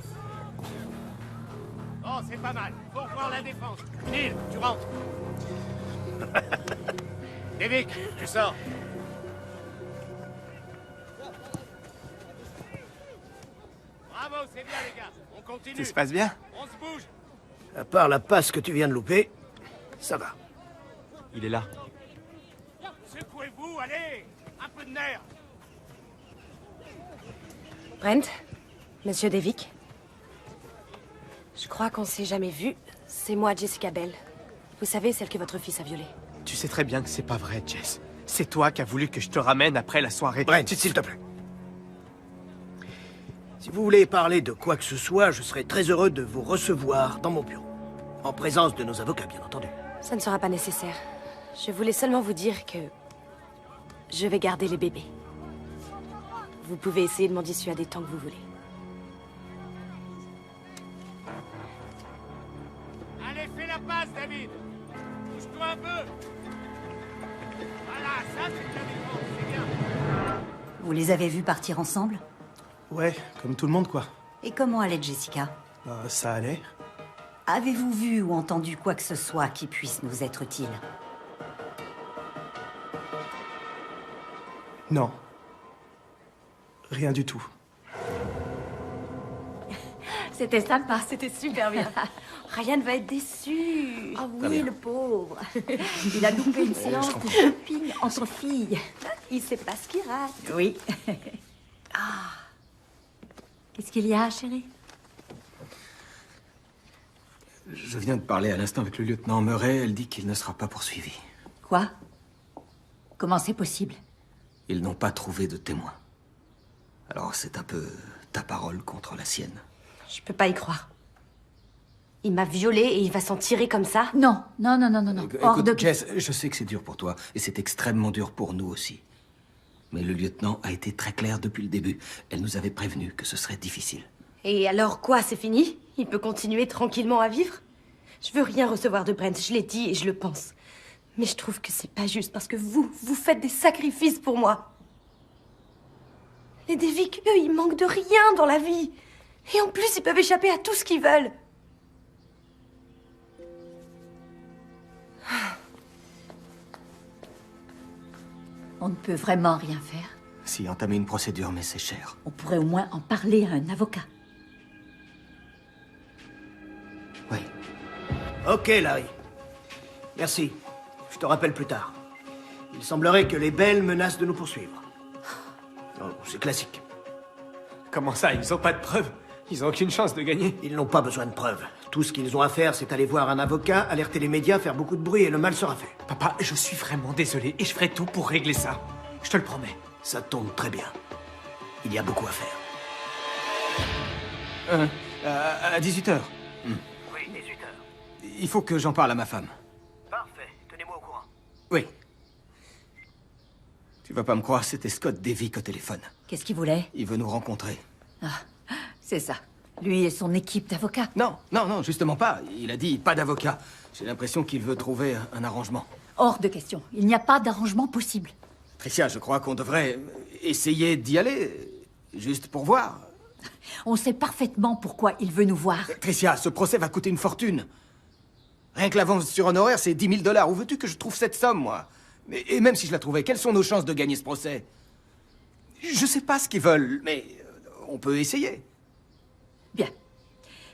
Oh, c'est pas mal. Faut revoir la défense. Neil, tu rentres. David, tu sors. Bravo, c'est bien les gars. On continue. Tout se passe bien? On se bouge. À part la passe que tu viens de louper, ça va. Il est là. Secouez-vous, allez. Un peu de nerf. Brent, monsieur Devic. Je crois qu'on s'est jamais vu. C'est moi, Jessica Bell. Vous savez, celle que votre fils a violée. Tu sais très bien que c'est pas vrai, Jess. C'est toi qui as voulu que je te ramène après la soirée. Brent, s'il te plaît. Si vous voulez parler de quoi que ce soit, je serai très heureux de vous recevoir dans mon bureau. En présence de nos avocats, bien entendu. Ça ne sera pas nécessaire. Je voulais seulement vous dire que... je vais garder les bébés. vous pouvez essayer de m'en dissuader tant que vous voulez. Allez, fais la passe, David. Bouge-toi un peu. Voilà, ça, c'est de la défense, c'est bien. Vous les avez vus partir ensemble? Ouais, comme tout le monde, quoi. Et comment allait Jessica? Ça allait. Avez-vous vu ou entendu quoi que ce soit qui puisse nous être utile? Non. Rien du tout. C'était sympa, c'était super bien. Ryan va être déçu. Ah Très oui, bien. le pauvre. Il a loupé une séance de shopping entre filles. Il sait pas ce qu'il rate. Oui. Qu'est-ce qu'il y a, chérie? Je viens de parler à l'instant avec le lieutenant Murray. Elle dit qu'il ne sera pas poursuivi. Quoi? Comment c'est possible? Ils n'ont pas trouvé de témoin. Alors c'est un peu ta parole contre la sienne. Je peux pas y croire. Il m'a violée et il va s'en tirer comme ça? Non, non, non, non, non, non. Hors Écoute, de... Jess, je sais que c'est dur pour toi, et c'est extrêmement dur pour nous aussi. Mais le lieutenant a été très clair depuis le début. Elle nous avait prévenu que ce serait difficile. Et alors quoi, c'est fini? Il peut continuer tranquillement à vivre? Je veux rien recevoir de Brent, je l'ai dit et je le pense. Mais je trouve que c'est pas juste parce que vous faites des sacrifices pour moi. Les Devic, eux, ils manquent de rien dans la vie. Et en plus, ils peuvent échapper à tout ce qu'ils veulent. On ne peut vraiment rien faire. Si, entamer une procédure, mais c'est cher. On pourrait au moins en parler à un avocat. Ok, Larry. Merci. Je te rappelle plus tard. Il semblerait que les Belles menacent de nous poursuivre. Oh, c'est classique. Comment ça, ils ont pas de preuves? Ils ont aucune chance de gagner. Ils n'ont pas besoin de preuves. Tout ce qu'ils ont à faire, c'est aller voir un avocat, alerter les médias, faire beaucoup de bruit et le mal sera fait. Papa, je suis vraiment désolé et je ferai tout pour régler ça. Je te le promets. Ça tombe très bien. Il y a beaucoup à faire. À 18h. Oui, 18h. Il faut que j'en parle à ma femme. Parfait. Tenez-moi au courant. Oui. Tu vas pas me croire, c'était Scott Devick au téléphone. Qu'est-ce qu'il voulait? Il veut nous rencontrer. C'est ça. Lui et son équipe d'avocats. Non, non, non, justement pas. Il a dit pas d'avocat. J'ai l'impression qu'il veut trouver un arrangement. Hors de question. Il n'y a pas d'arrangement possible. Tricia, je crois qu'on devrait essayer d'y aller, juste pour voir. On sait parfaitement pourquoi il veut nous voir. Tricia, ce procès va coûter une fortune. Rien que l'avance sur honoraire, c'est 10 000 $. Où veux-tu que je trouve cette somme, moi? Et même si je la trouvais, quelles sont nos chances de gagner ce procès? Je sais pas ce qu'ils veulent, mais on peut essayer. Bien.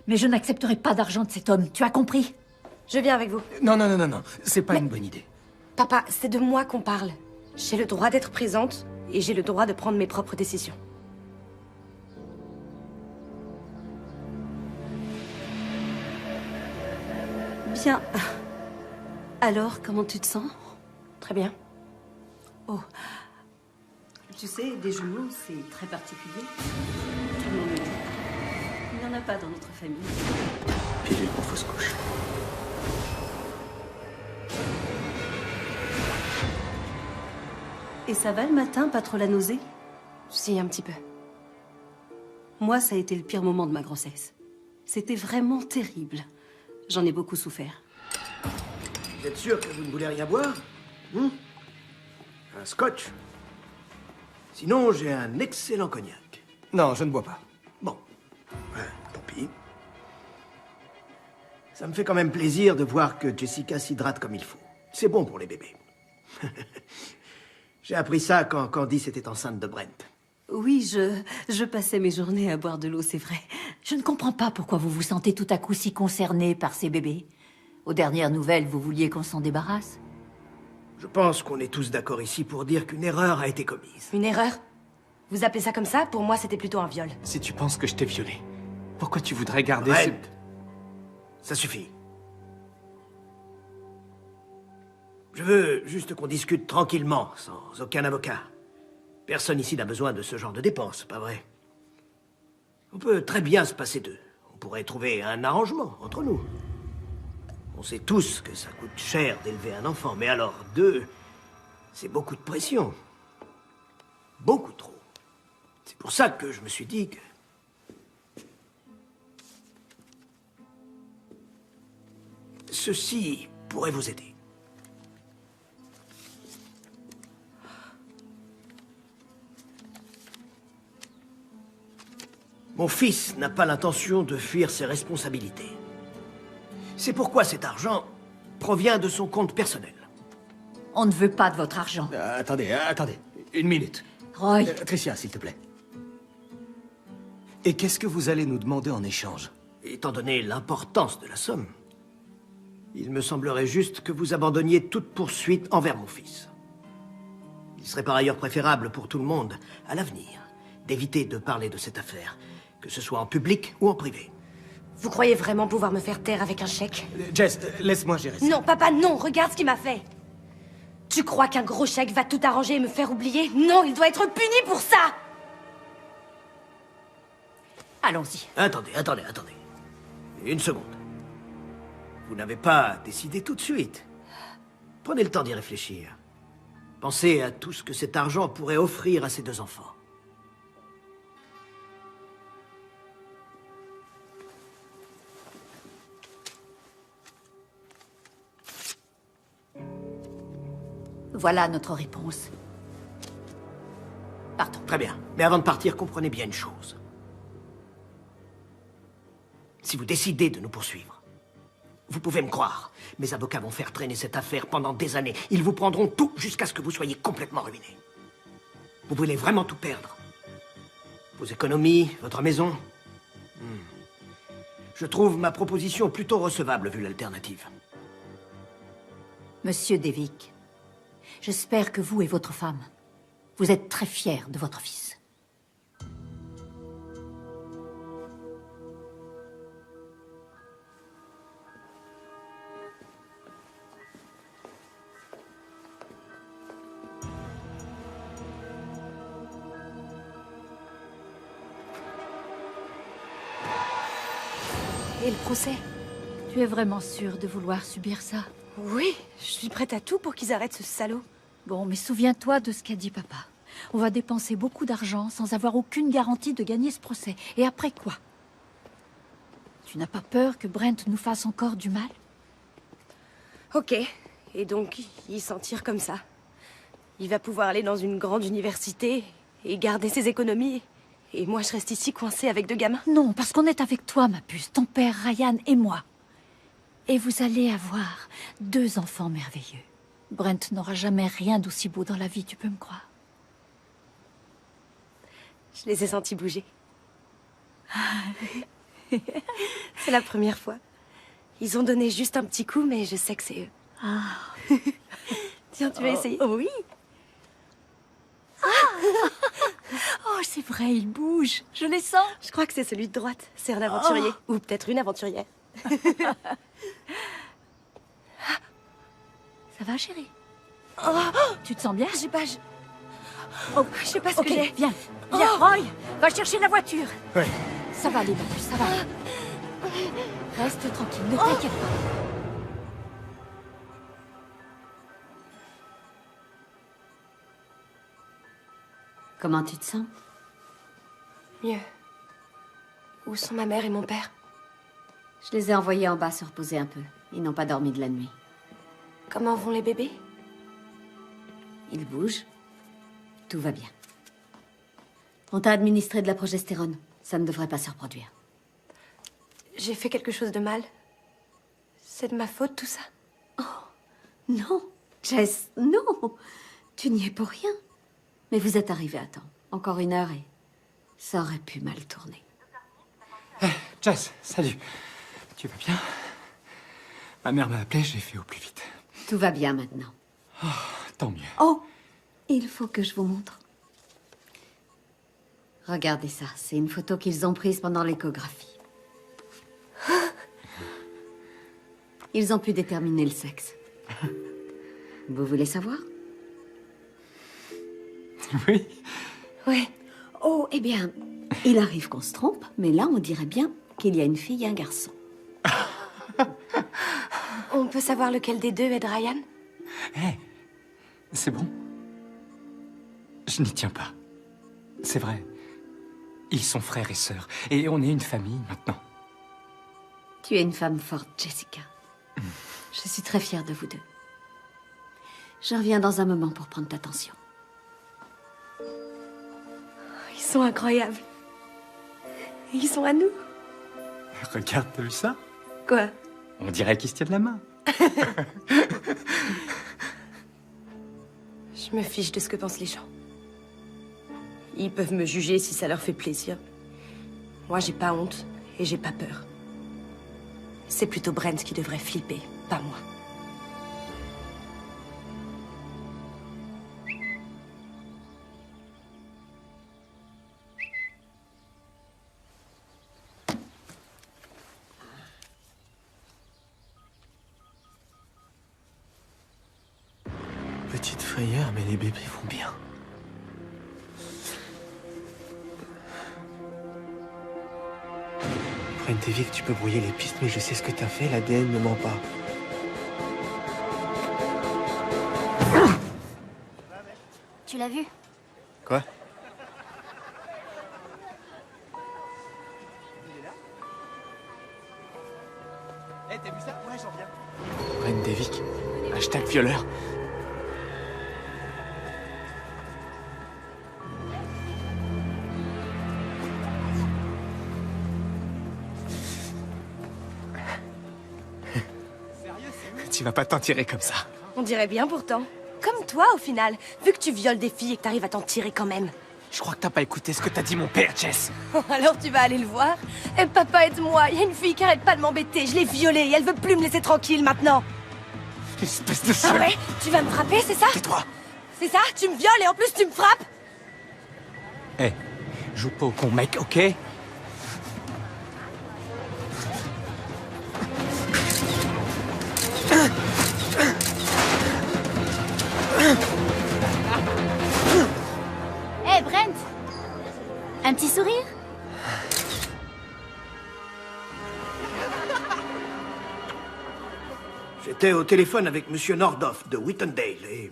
Mais je n'accepterai pas d'argent de cet homme, tu as compris? Je viens avec vous. Non, non, non, non, non. C'est pas une bonne idée. Papa, c'est de moi qu'on parle. J'ai le droit d'être présente et j'ai le droit de prendre mes propres décisions. Bien. Alors, comment tu te sens? Très bien. Oh. Tu sais, des jumeaux, c'est très particulier. Tout le monde le dit. Il n'y en a pas dans notre famille. Pilule pour fausse couche. Et ça va le matin, pas trop la nausée? Si, un petit peu. Moi, ça a été le pire moment de ma grossesse. C'était vraiment terrible. J'en ai beaucoup souffert. Vous êtes sûr que vous ne voulez rien boire? Un scotch? Sinon, j'ai un excellent cognac. Non, je ne bois pas. Bon, tant pis. Ça me fait quand même plaisir de voir que Jessica s'hydrate comme il faut. C'est bon pour les bébés. J'ai appris ça quand Candice était enceinte de Brent. Oui, je passais mes journées à boire de l'eau, c'est vrai. Je ne comprends pas pourquoi vous vous sentez tout à coup si concerné par ces bébés. Aux dernières nouvelles, vous vouliez qu'on s'en débarrasse? Je pense qu'on est tous d'accord ici pour dire qu'une erreur a été commise. Une erreur? Vous appelez ça comme ça? Pour moi, c'était plutôt un viol. Si tu penses que je t'ai violé, pourquoi tu voudrais garder Brent, ça suffit. Je veux juste qu'on discute tranquillement, sans aucun avocat. Personne ici n'a besoin de ce genre de dépenses, pas vrai? On peut très bien se passer d'eux. On pourrait trouver un arrangement entre nous. On sait tous que ça coûte cher d'élever un enfant, mais alors deux, c'est beaucoup de pression. Beaucoup trop. C'est pour ça que je me suis dit que... ceci pourrait vous aider. Mon fils n'a pas l'intention de fuir ses responsabilités. C'est pourquoi cet argent provient de son compte personnel. On ne veut pas de votre argent. Attendez, une minute. Roy. Tricia, s'il te plaît. Et qu'est-ce que vous allez nous demander en échange? Étant donné l'importance de la somme, il me semblerait juste que vous abandonniez toute poursuite envers mon fils. Il serait par ailleurs préférable pour tout le monde, à l'avenir, d'éviter de parler de cette affaire, que ce soit en public ou en privé. Vous croyez vraiment pouvoir me faire taire avec un chèque? Jess, laisse-moi gérer ça. Non, papa, non. Regarde ce qu'il m'a fait. Tu crois qu'un gros chèque va tout arranger et me faire oublier? Non, il doit être puni pour ça. Allons-y. Attendez. Une seconde. Vous n'avez pas décidé tout de suite. Prenez le temps d'y réfléchir. Pensez à tout ce que cet argent pourrait offrir à ces deux enfants. Voilà notre réponse. Partons. Très bien. Mais avant de partir, comprenez bien une chose. Si vous décidez de nous poursuivre, vous pouvez me croire, mes avocats vont faire traîner cette affaire pendant des années. Ils vous prendront tout jusqu'à ce que vous soyez complètement ruiné. Vous voulez vraiment tout perdre? Vos économies, votre maison? Je trouve ma proposition plutôt recevable vu l'alternative. Monsieur Devic, j'espère que vous et votre femme, vous êtes très fiers de votre fils. Et le procès? Tu es vraiment sûre de vouloir subir ça? Oui, je suis prête à tout pour qu'ils arrêtent ce salaud. Bon, mais souviens-toi de ce qu'a dit papa. On va dépenser beaucoup d'argent sans avoir aucune garantie de gagner ce procès. Et après quoi? Tu n'as pas peur que Brent nous fasse encore du mal? Ok. Et donc, il s'en tire comme ça. Il va pouvoir aller dans une grande université et garder ses économies. Et moi, je reste ici coincée avec deux gamins. Non, parce qu'on est avec toi, ma puce. Ton père, Ryan et moi. Et vous allez avoir 2 enfants merveilleux. Brent n'aura jamais rien d'aussi beau dans la vie, tu peux me croire. Je les ai sentis bouger. C'est la première fois. Ils ont donné juste un petit coup, mais je sais que c'est eux. Ah. Tiens, tu vas essayer? Oui. Oh, c'est vrai, il bouge. Je les sens. Je crois que c'est celui de droite. C'est un aventurier. Ou peut-être une aventurière. Ça va, chérie? Oh, tu te sens bien? Je sais pas, je sais pas ce que j'ai. Viens, Roy, va chercher la voiture. Oui. Ça va aller, ma puce, ça va. Reste tranquille, ne t'inquiète pas. Comment tu te sens? Mieux. Où sont ma mère et mon père? Je les ai envoyés en bas se reposer un peu. Ils n'ont pas dormi de la nuit. Comment vont les bébés? Ils bougent. Tout va bien. On t'a administré de la progestérone. Ça ne devrait pas se reproduire. J'ai fait quelque chose de mal? C'est de ma faute, tout ça? Non, Jess, non. Tu n'y es pour rien. Mais vous êtes arrivé à temps. Encore 1 heure et ça aurait pu mal tourner. Jess, salut. Tu vas bien? Ma mère m'a appelé, j'ai fait au plus vite. Tout va bien maintenant. Oh, tant mieux. Oh, il faut que je vous montre. Regardez ça, c'est une photo qu'ils ont prise pendant l'échographie. Ils ont pu déterminer le sexe. Vous voulez savoir? Oui. Oui. Oh, eh bien, il arrive qu'on se trompe, mais là, on dirait bien qu'il y a une fille et un garçon. On peut savoir lequel des deux est de Ryan? Hé, c'est bon. Je n'y tiens pas. C'est vrai. Ils sont frères et sœurs. Et on est une famille maintenant. Tu es une femme forte, Jessica. Je suis très fière de vous deux. Je reviens dans un moment pour prendre ta tension. Ils sont incroyables. Et ils sont à nous. Regarde, t'as vu ça? Quoi? On dirait qu'ils se tiennent la main. Je me fiche de ce que pensent les gens. Ils peuvent me juger si ça leur fait plaisir. Moi, j'ai pas honte et j'ai pas peur. C'est plutôt Brent qui devrait flipper, pas moi. Petite frayeur, mais les bébés vont bien. Brent Davik, tu peux brouiller les pistes, mais je sais ce que t'as fait, l'ADN ne ment pas. Tu l'as vu? Quoi? Eh, t'as vu ça? Ouais, j'en viens. Brent Davik, hashtag violeur. Tu vas pas t'en tirer comme ça. On dirait bien pourtant. Comme toi, au final. Vu que tu violes des filles et que t'arrives à t'en tirer quand même. Je crois que t'as pas écouté ce que t'as dit mon père, Jess. Alors tu vas aller le voir. Eh papa, aide-moi. Il y a une fille qui arrête pas de m'embêter. Je l'ai violée et elle veut plus me laisser tranquille maintenant. Espèce de Ah ouais? Tu vas me frapper, c'est ça? Tais-toi. C'est ça? Tu me violes et en plus tu me frappes? Eh, joue pas au con, mec, ok? Hé, Brent! Un petit sourire? J'étais au téléphone avec Monsieur Nordoff de Whitendale et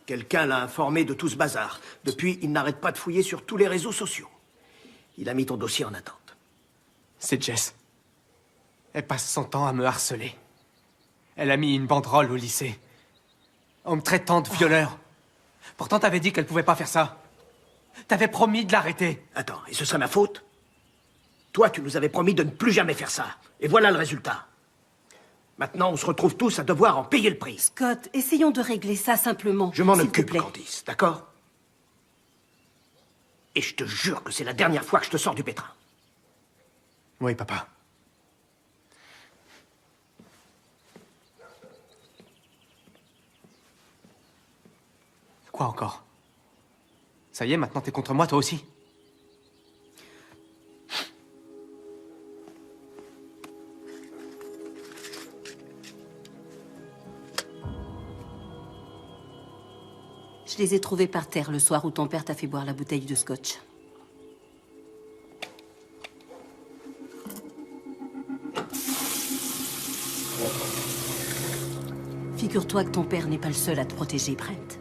quelqu'un l'a informé de tout ce bazar. Depuis, il n'arrête pas de fouiller sur tous les réseaux sociaux. Il a mis ton dossier en attente. C'est Jess. Elle passe son temps à me harceler. Elle a mis une banderole au lycée. En me traitant de violeur. Pourtant, t'avais dit qu'elle pouvait pas faire ça. T'avais promis de l'arrêter. Attends, et ce serait ma faute? Toi, tu nous avais promis de ne plus jamais faire ça. Et voilà le résultat. Maintenant, on se retrouve tous à devoir en payer le prix. Scott, essayons de régler ça simplement. Je m'en s'il te occupe, plaît. Candice, d'accord? Et je te jure que c'est la dernière fois que je te sors du pétrin. Oui, papa. Quoi encore? Ça y est, maintenant t'es contre moi, toi aussi? Je les ai trouvés par terre le soir où ton père t'a fait boire la bouteille de scotch. Figure-toi que ton père n'est pas le seul à te protéger, Brent.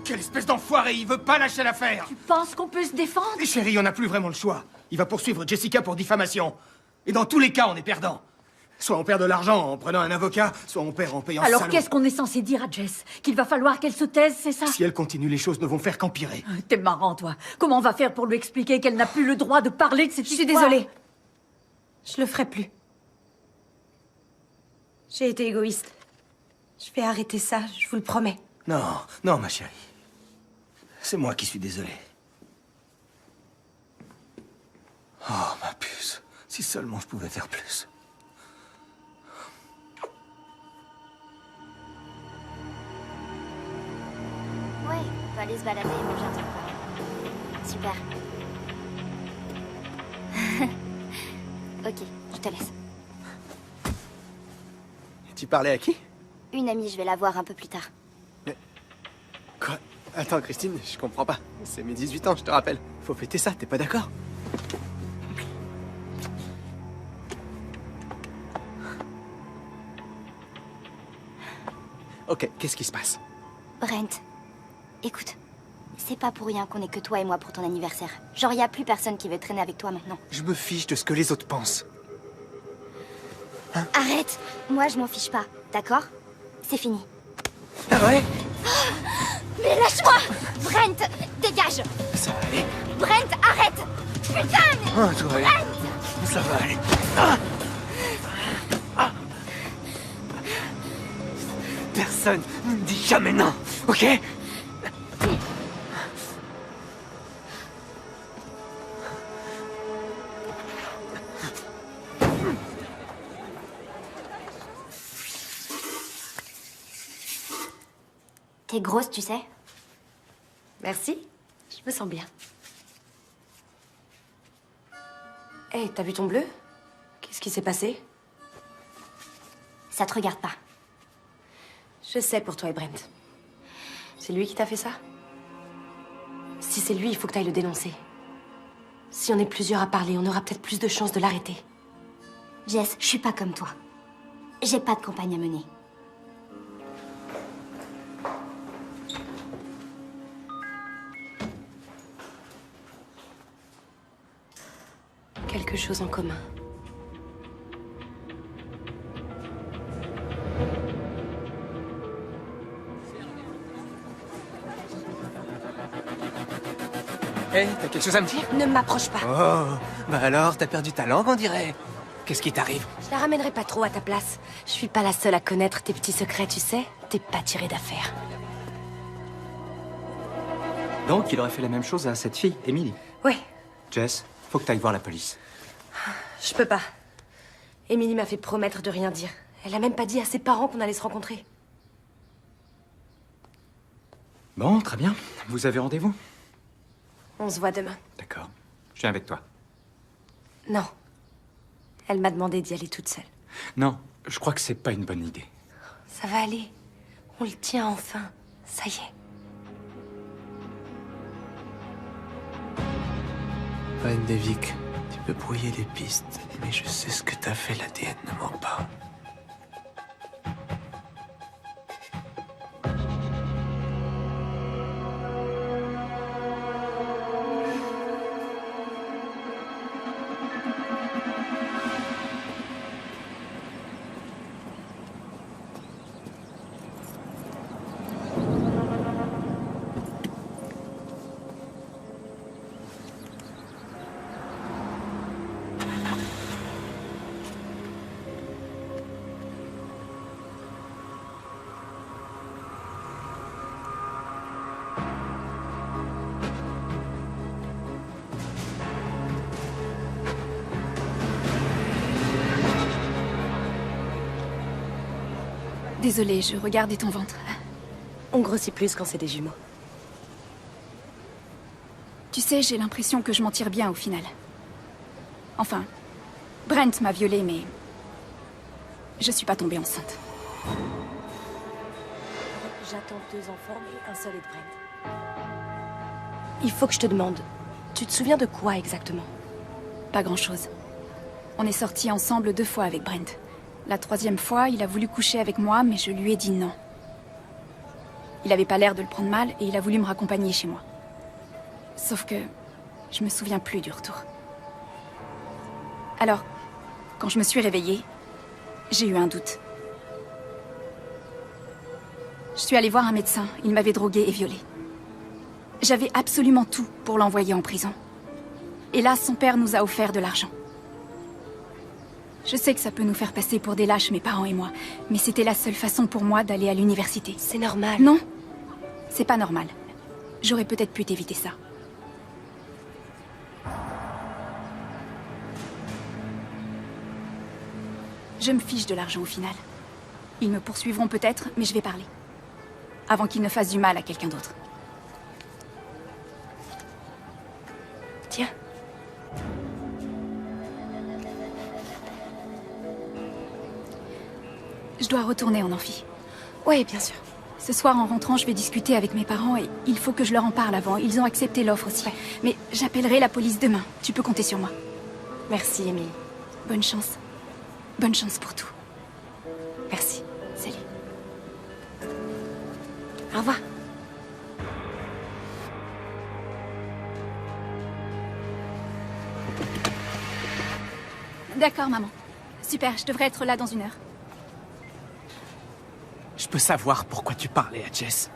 Quelle espèce d'enfoiré! Il veut pas lâcher l'affaire! Tu penses qu'on peut se défendre? Mais chérie, on n'a plus vraiment le choix. Il va poursuivre Jessica pour diffamation. Et dans tous les cas, on est perdant. Soit on perd de l'argent en prenant un avocat, soit on perd en payant ce Alors salaud. qu'est-ce qu'on est censé dire à Jess? Qu'il va falloir qu'elle se taise, c'est ça? Si elle continue, les choses ne vont faire qu'empirer. T'es marrant, toi. Comment on va faire pour lui expliquer qu'elle n'a plus le droit de parler de cette Je suis histoire? désolée. Je le ferai plus. J'ai été égoïste. Je vais arrêter ça, je vous le promets. Non, non, ma chérie. C'est moi qui suis désolé. Oh, ma puce. Si seulement je pouvais faire plus. Ouais, on peut aller se balader et manger un truc. Super. Ok, je te laisse. Tu parlais à qui? Une amie, je vais la voir un peu plus tard. Quoi? Attends, Christine, je comprends pas. C'est mes 18 ans, je te rappelle. Faut fêter ça, t'es pas d'accord? Ok, qu'est-ce qui se passe? Brent, Écoute, c'est pas pour rien qu'on est que toi et moi pour ton anniversaire. Genre, y a plus personne qui veut traîner avec toi maintenant. Je me fiche de ce que les autres pensent. Arrête! Moi, je m'en fiche pas, d'accord? C'est fini. Ah ouais? Mais lâche-moi! Brent, dégage! Ça va aller. Brent, arrête! Putain, mais... Oh, toi, Brent! ça va aller. Personne ne me dit jamais non, ok? T'es grosse, tu sais? Merci. Je me sens bien. Hé, t'as vu ton bleu? Qu'est-ce qui s'est passé? Ça te regarde pas. Je sais pour toi et Brent. C'est lui qui t'a fait ça? Si c'est lui, il faut que t'ailles le dénoncer. Si on est plusieurs à parler, on aura peut-être plus de chances de l'arrêter. Jess, je suis pas comme toi. J'ai pas de campagne à mener. Quelque chose en commun. Hé, t'as quelque chose à me dire? Ne m'approche pas. Oh, bah alors, t'as perdu ta langue, on dirait. Qu'est-ce qui t'arrive? Je la ramènerai pas trop à ta place. Je suis pas la seule à connaître tes petits secrets, tu sais. T'es pas tiré d'affaire. Donc, il aurait fait la même chose à cette fille, Emily. Ouais, Jess, faut que t'ailles voir la police. je peux pas. Emily m'a fait promettre de rien dire. Elle a même pas dit à ses parents qu'on allait se rencontrer. Bon, très bien. Vous avez rendez-vous? On se voit demain. D'accord. Je viens avec toi. Non. Elle m'a demandé d'y aller toute seule. Non, je crois que c'est pas une bonne idée. Ça va aller. On le tient enfin. Ça y est. Van Devik, tu peux brouiller les pistes, mais je sais ce que t'as fait, l'ADN ne ment pas. Désolée, je regardais ton ventre. On grossit plus quand c'est des jumeaux. Tu sais, j'ai l'impression que je m'en tire bien au final. Enfin, Brent m'a violée, mais... je suis pas tombée enceinte. J'attends 2 enfants et un seul est de Brent. Il faut que je te demande, tu te souviens de quoi exactement? Pas grand-chose. On est sortis ensemble 2 fois avec Brent. La 3e fois, il a voulu coucher avec moi, mais je lui ai dit non. Il avait pas l'air de le prendre mal et il a voulu me raccompagner chez moi. Sauf que je me souviens plus du retour. Alors, quand je me suis réveillée, j'ai eu un doute. Je suis allée voir un médecin. Il m'avait droguée et violée. J'avais absolument tout pour l'envoyer en prison. Et là, son père nous a offert de l'argent. Je sais que ça peut nous faire passer pour des lâches, mes parents et moi, mais c'était la seule façon pour moi d'aller à l'université. C'est normal. Non, c'est pas normal. J'aurais peut-être pu t'éviter ça. Je me fiche de l'argent au final. Ils me poursuivront peut-être, mais je vais parler. Avant qu'ils ne fassent du mal à quelqu'un d'autre. Tiens. Je dois retourner en amphi. Oui, bien sûr. Ce soir, en rentrant, je vais discuter avec mes parents et il faut que je leur en parle avant. Ils ont accepté l'offre aussi. Ouais. Mais j'appellerai la police demain. Tu peux compter sur moi. Merci, Emily. Bonne chance. Bonne chance pour tout. Merci. Salut. Au revoir. D'accord, maman. Super, je devrais être là dans 1 heure. Je peux savoir pourquoi tu parlais à Jess.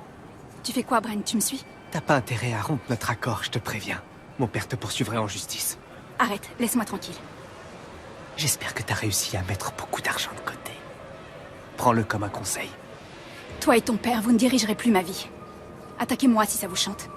Tu fais quoi, Brent? Tu me suis? T'as pas intérêt à rompre notre accord, je te préviens. Mon père te poursuivrait en justice. Arrête, laisse-moi tranquille. J'espère que t'as réussi à mettre beaucoup d'argent de côté. Prends-le comme un conseil. Toi et ton père, vous ne dirigerez plus ma vie. Attaquez-moi si ça vous chante.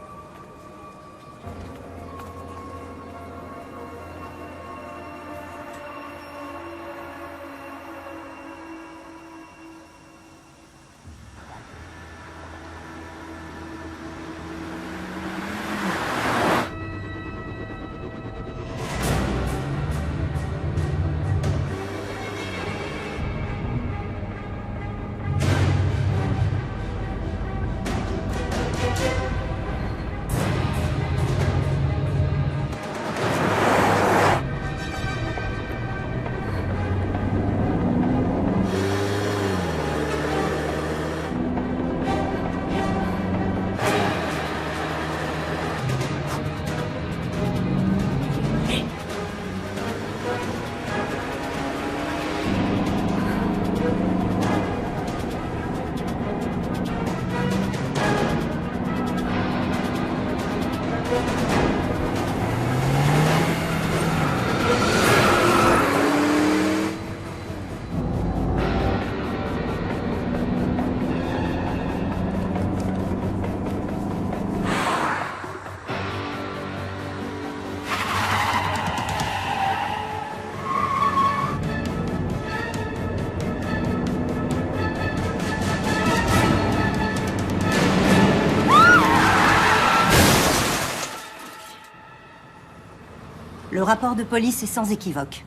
Le rapport de police est sans équivoque.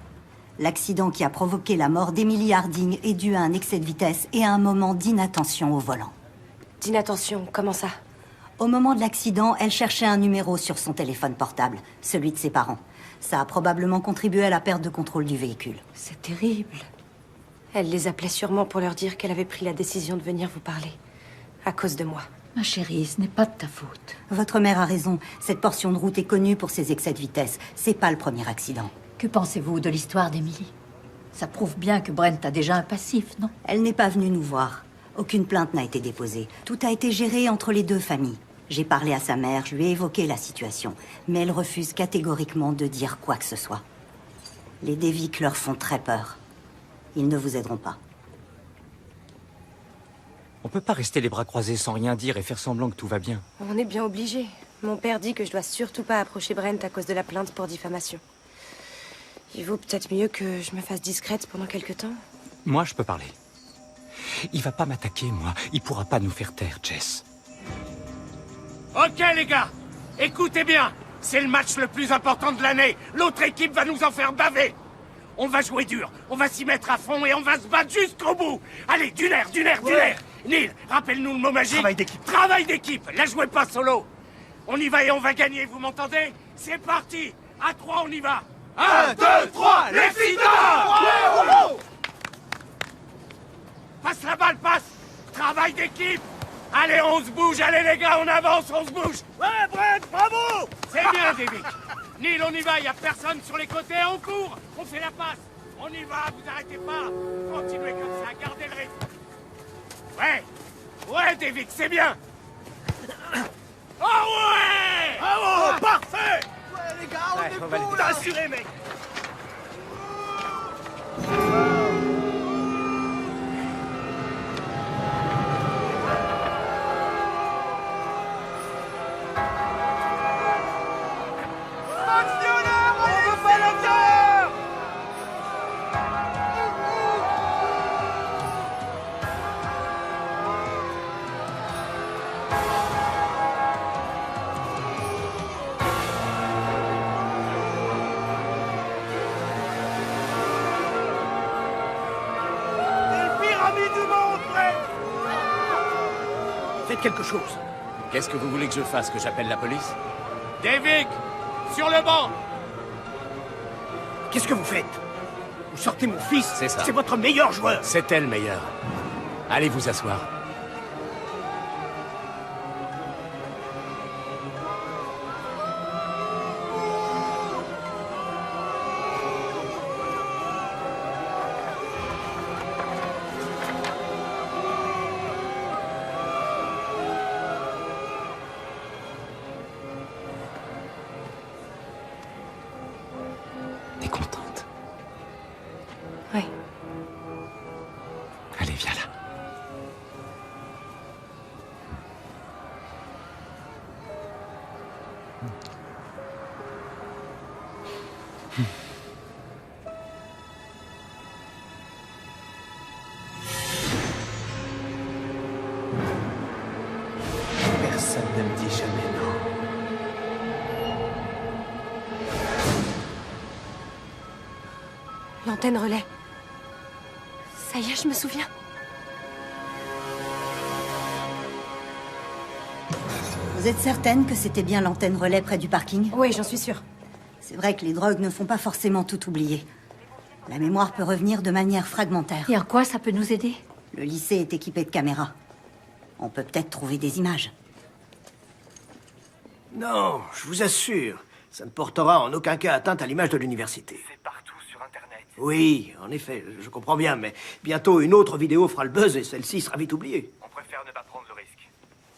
L'accident qui a provoqué la mort d'Emily Harding est dû à un excès de vitesse et à un moment d'inattention au volant. D'inattention, comment ça? Au moment de l'accident, elle cherchait un numéro sur son téléphone portable, celui de ses parents. Ça a probablement contribué à la perte de contrôle du véhicule. C'est terrible. Elle les appelait sûrement pour leur dire qu'elle avait pris la décision de venir vous parler. À cause de moi. Ma chérie, ce n'est pas de ta faute. Votre mère a raison. Cette portion de route est connue pour ses excès de vitesse. C'est pas le premier accident. Que pensez-vous de l'histoire d'Emily? Ça prouve bien que Brent a déjà un passif, non? Elle n'est pas venue nous voir. Aucune plainte n'a été déposée. Tout a été géré entre les deux familles. J'ai parlé à sa mère, je lui ai évoqué la situation. Mais elle refuse catégoriquement de dire quoi que ce soit. Les Devic leur font très peur. Ils ne vous aideront pas. On peut pas rester les bras croisés sans rien dire et faire semblant que tout va bien. On est bien obligé. Mon père dit que je dois surtout pas approcher Brent à cause de la plainte pour diffamation. Il vaut peut-être mieux que je me fasse discrète pendant quelque temps. Moi, je peux parler. Il va pas m'attaquer, moi. Il pourra pas nous faire taire, Jess. Ok, les gars, écoutez bien. C'est le match le plus important de l'année. L'autre équipe va nous en faire baver. On va jouer dur, on va s'y mettre à fond et on va se battre jusqu'au bout. Allez, du nerf. Neil, rappelle-nous le mot magique. Travail d'équipe. Travail d'équipe, la jouez pas solo. On y va et on va gagner, vous m'entendez? C'est parti. À 3, on y va. 1, 2, 3, les finales. Passe la balle, passe. Travail d'équipe. Allez, on se bouge, allez les gars, on avance, on se bouge. Ouais, Brent, bravo. C'est bien, David. Neil, on y va, y a personne sur les côtés, on court. On fait la passe. On y va, vous arrêtez pas. Continuez comme ça, gardez le rythme. Ouais, David, c'est bien. Oh ouais. Bravo, parfait. Ouais, les gars, on est cool, T'as assuré, mec. Faites quelque chose. Qu'est-ce que vous voulez que je fasse? Que j'appelle la police? David, sur le banc. Qu'est-ce que vous faites? Vous sortez mon fils? C'est ça. C'est votre meilleur joueur. C'était le meilleur. Allez vous asseoir. Personne ne me dit jamais non. L'antenne relais. Ça y est, je me souviens. Vous êtes certaine que c'était bien l'antenne relais près du parking? Oui, j'en suis sûre. C'est vrai que les drogues ne font pas forcément tout oublier. La mémoire peut revenir de manière fragmentaire. Et en quoi ça peut nous aider? Le lycée est équipé de caméras. On peut peut-être trouver des images. Non, je vous assure, ça ne portera en aucun cas atteinte à l'image de l'université. C'est partout sur Internet. Oui, en effet, je comprends bien, mais bientôt une autre vidéo fera le buzz et celle-ci sera vite oubliée. On préfère ne pas prendre le risque.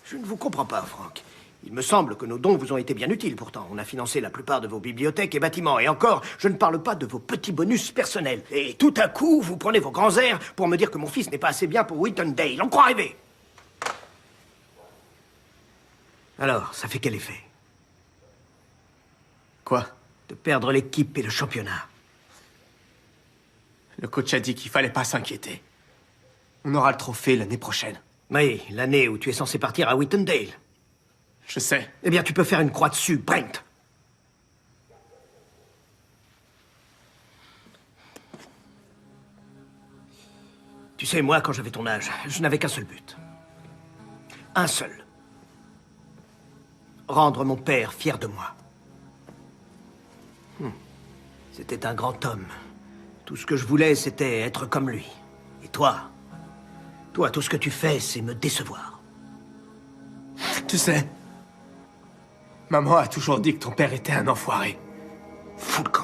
Je ne vous comprends pas, Frank. Il me semble que nos dons vous ont été bien utiles, pourtant. On a financé la plupart de vos bibliothèques et bâtiments. Et encore, je ne parle pas de vos petits bonus personnels. Et tout à coup, vous prenez vos grands airs pour me dire que mon fils n'est pas assez bien pour Whitendale. On croit rêver. Alors, ça fait quel effet? Quoi? De perdre l'équipe et le championnat. Le coach a dit qu'il fallait pas s'inquiéter. On aura le trophée l'année prochaine. Oui, l'année où tu es censé partir à Whitendale. Je sais. Eh bien, tu peux faire une croix dessus, Brent. Tu sais, moi, quand j'avais ton âge, je n'avais qu'un seul but. Un seul. Rendre mon père fier de moi. C'était un grand homme. Tout ce que je voulais, c'était être comme lui. Et toi, tout ce que tu fais, c'est me décevoir. Tu sais, maman a toujours dit que ton père était un enfoiré. Fous le camp.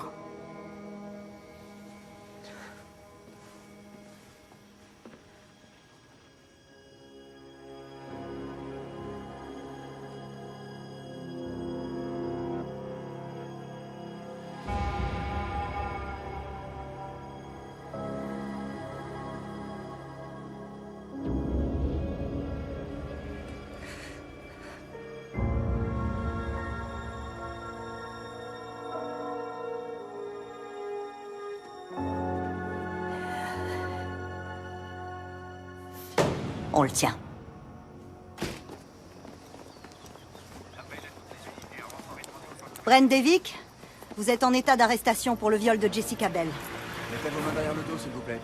On le tient. Brent Devick, vous êtes en état d'arrestation pour le viol de Jessica Bell. Mettez vos mains derrière le dos, s'il vous plaît.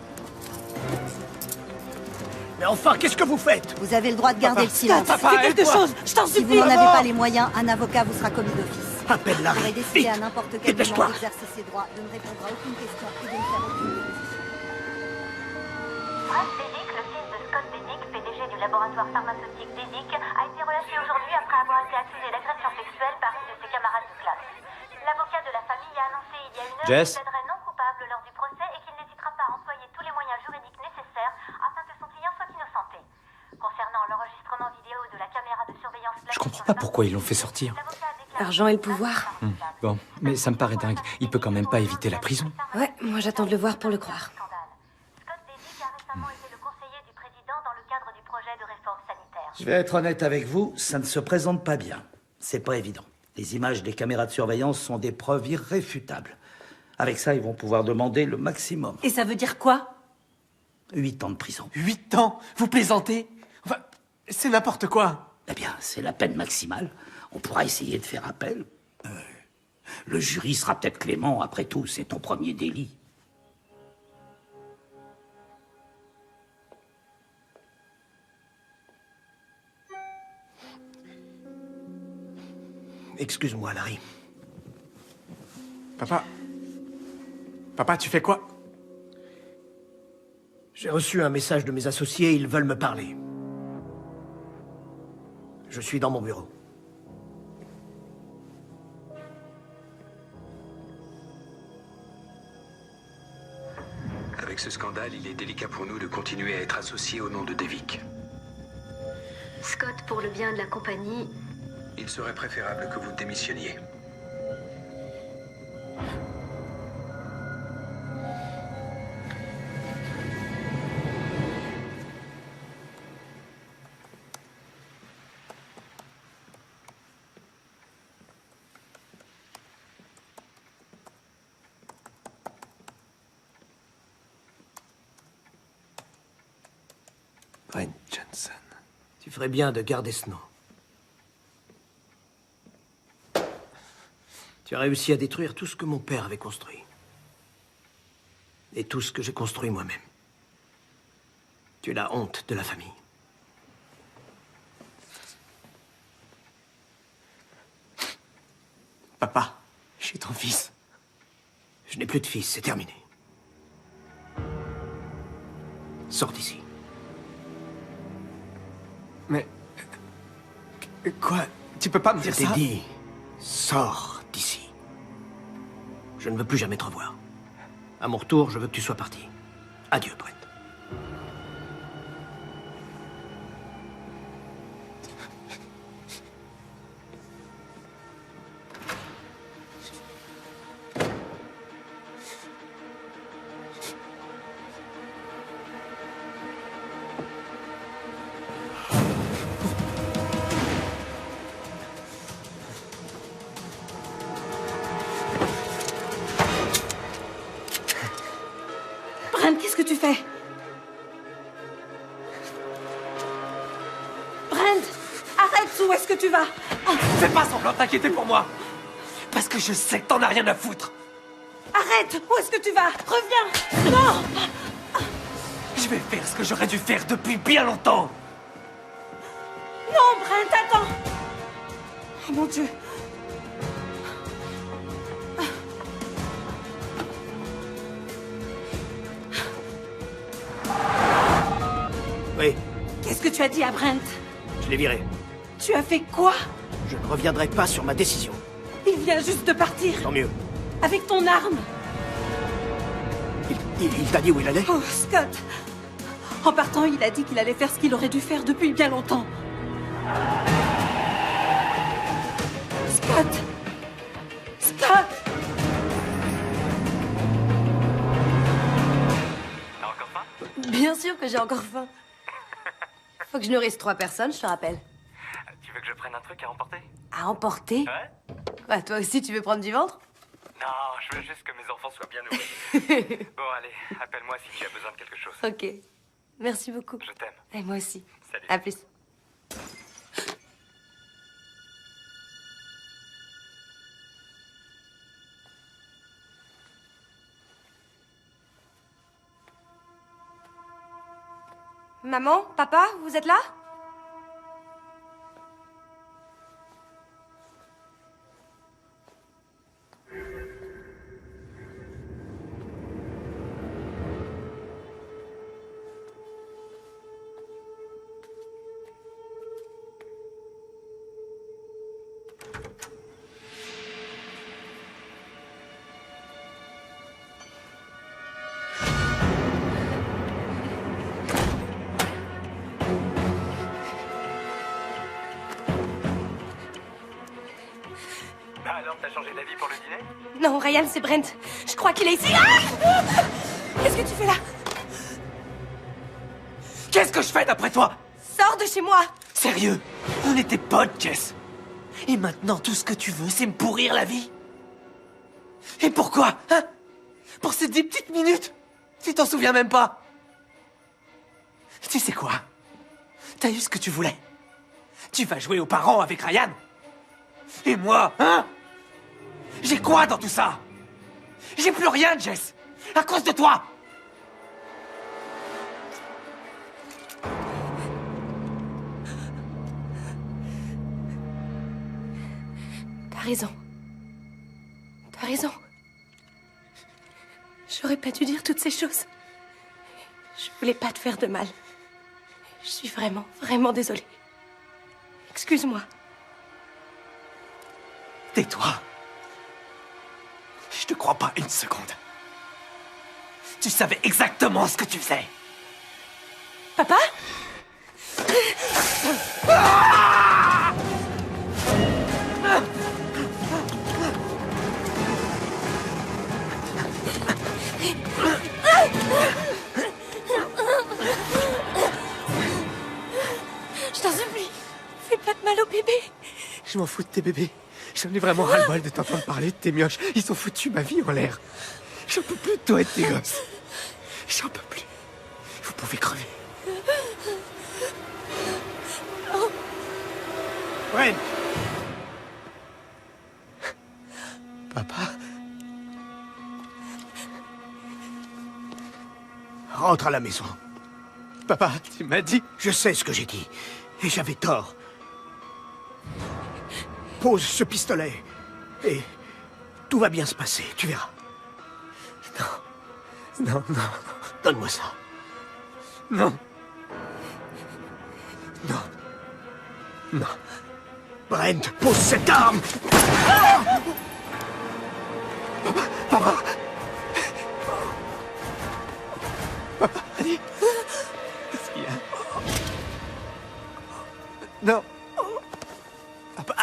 Mais enfin, qu'est-ce que vous faites? Vous avez le droit de garder le silence. Papa, Fais quelque chose, je t'en Si vous supplie. n'en avez pas les moyens, un avocat vous sera commis d'office. Appelle Vous Larry. pourrez décider à n'importe quel Dépêche-toi. moment d'exercer ses droits, de ne répondre à aucune question et de ne faire aucune décision. Brent Devick, le fils de Scott Devick, PDG du laboratoire pharmaceutique Devick, a été relâché aujourd'hui après avoir été accusé d'agression sexuelle par une de ses camarades de classe. L'avocat de la famille a annoncé il y a une heure Jess. qu'il plaiderait non coupable lors du procès et qu'il n'hésitera pas à employer tous les moyens juridiques nécessaires afin que son client soit innocenté. Concernant l'enregistrement vidéo de la caméra de surveillance... Je comprends pas pourquoi ils l'ont fait sortir. L'argent et le pouvoir. Bon, mais ça me paraît dingue. Il peut quand même pas éviter la prison. Ouais, moi j'attends de le voir pour le croire. Je vais être honnête avec vous, ça ne se présente pas bien. C'est pas évident. Les images des caméras de surveillance sont des preuves irréfutables. Avec ça, ils vont pouvoir demander le maximum. Et ça veut dire quoi? 8 ans de prison. 8 ans? Vous plaisantez? Enfin, c'est n'importe quoi. Eh bien, c'est la peine maximale. On pourra essayer de faire appel. Le jury sera peut-être clément, après tout, c'est ton premier délit. Excuse-moi, Larry. Papa. Papa, tu fais quoi? J'ai reçu un message de mes associés, ils veulent me parler. Je suis dans mon bureau. Avec ce scandale, il est délicat pour nous de continuer à être associés au nom de Devick. Scott, pour le bien de la compagnie, Il serait préférable que vous démissionniez. Brent Johnson. Tu ferais bien de garder ce nom. Tu as réussi à détruire tout ce que mon père avait construit. Et tout ce que j'ai construit moi-même. Tu es la honte de la famille. Papa, je suis ton fils. Je n'ai plus de fils, c'est terminé. Sors d'ici. Mais... Quoi? Tu peux pas me dire ça? Je t'ai dit, sors d'ici. Je ne veux plus jamais te revoir. À mon retour, je veux que tu sois parti. Adieu, Brent. Qu'est-ce que tu fais? Brent, arrête, où est-ce que tu vas? Fais pas semblant de t'inquiéter pour moi. Parce que je sais que t'en as rien à foutre. Arrête, où est-ce que tu vas? Reviens. Non. Je vais faire ce que j'aurais dû faire depuis bien longtemps. Non, Brent, attends. Oh mon Dieu. Oui, Qu'est-ce que tu as dit à Brent? je l'ai viré. Tu as fait quoi? Je ne reviendrai pas sur ma décision. Il vient juste de partir. Tant mieux. Avec ton arme. Il t'a dit où il allait? Oh, Scott. En partant, il a dit qu'il allait faire ce qu'il aurait dû faire depuis bien longtemps. Scott. Scott. T'as encore faim? Bien sûr que j'ai encore faim. Faut que je nourrisse 3 personnes, je te rappelle. Tu veux que je prenne un truc à emporter? À emporter? Ouais? Bah, toi aussi, tu veux prendre du ventre? Non, je veux juste que mes enfants soient bien nourris. Bon, allez, appelle-moi si tu as besoin de quelque chose. Ok. Merci beaucoup. Je t'aime. Et moi aussi. Salut. À plus. Maman, papa, vous êtes là? Bah alors, t'as changé d'avis pour le dîner? Non, Ryan, c'est Brent. Je crois qu'il est ici. Ah! Qu'est-ce que tu fais là? Qu'est-ce que je fais d'après toi? Sors de chez moi. Sérieux? On était potes, Jess. Et maintenant, tout ce que tu veux, c'est me pourrir la vie? Et pourquoi, hein? Pour ces 10 petites minutes? Tu t'en souviens même pas? Tu sais quoi? T'as eu ce que tu voulais. Tu vas jouer aux parents avec Ryan. Et moi, hein? J'ai quoi dans tout ça? J'ai plus rien, Jess. À cause de toi. T'as raison. T'as raison. J'aurais pas dû dire toutes ces choses. Je voulais pas te faire de mal. Je suis vraiment, vraiment désolée. Excuse-moi. Tais-toi. Je te crois pas une seconde. Tu savais exactement ce que tu faisais. Papa? Ah! Je t'en supplie, fais pas de mal au bébé. Je m'en fous de tes bébés. J'en ai vraiment ras-le-bol de t'entendre parler de tes mioches. Ils ont foutu ma vie en l'air. J'en peux plus de toi et de tes gosses. J'en peux plus. Vous pouvez crever. Brent! Papa? Rentre à la maison. Papa, tu m'as dit... Je sais ce que j'ai dit. Et j'avais tort. Pose ce pistolet. Et tout va bien se passer, tu verras. Non. Donne-moi ça. Non. Non. Brent, pose cette arme! Papa! Allez! Qu'est-ce qu'il y a? Non! Papa!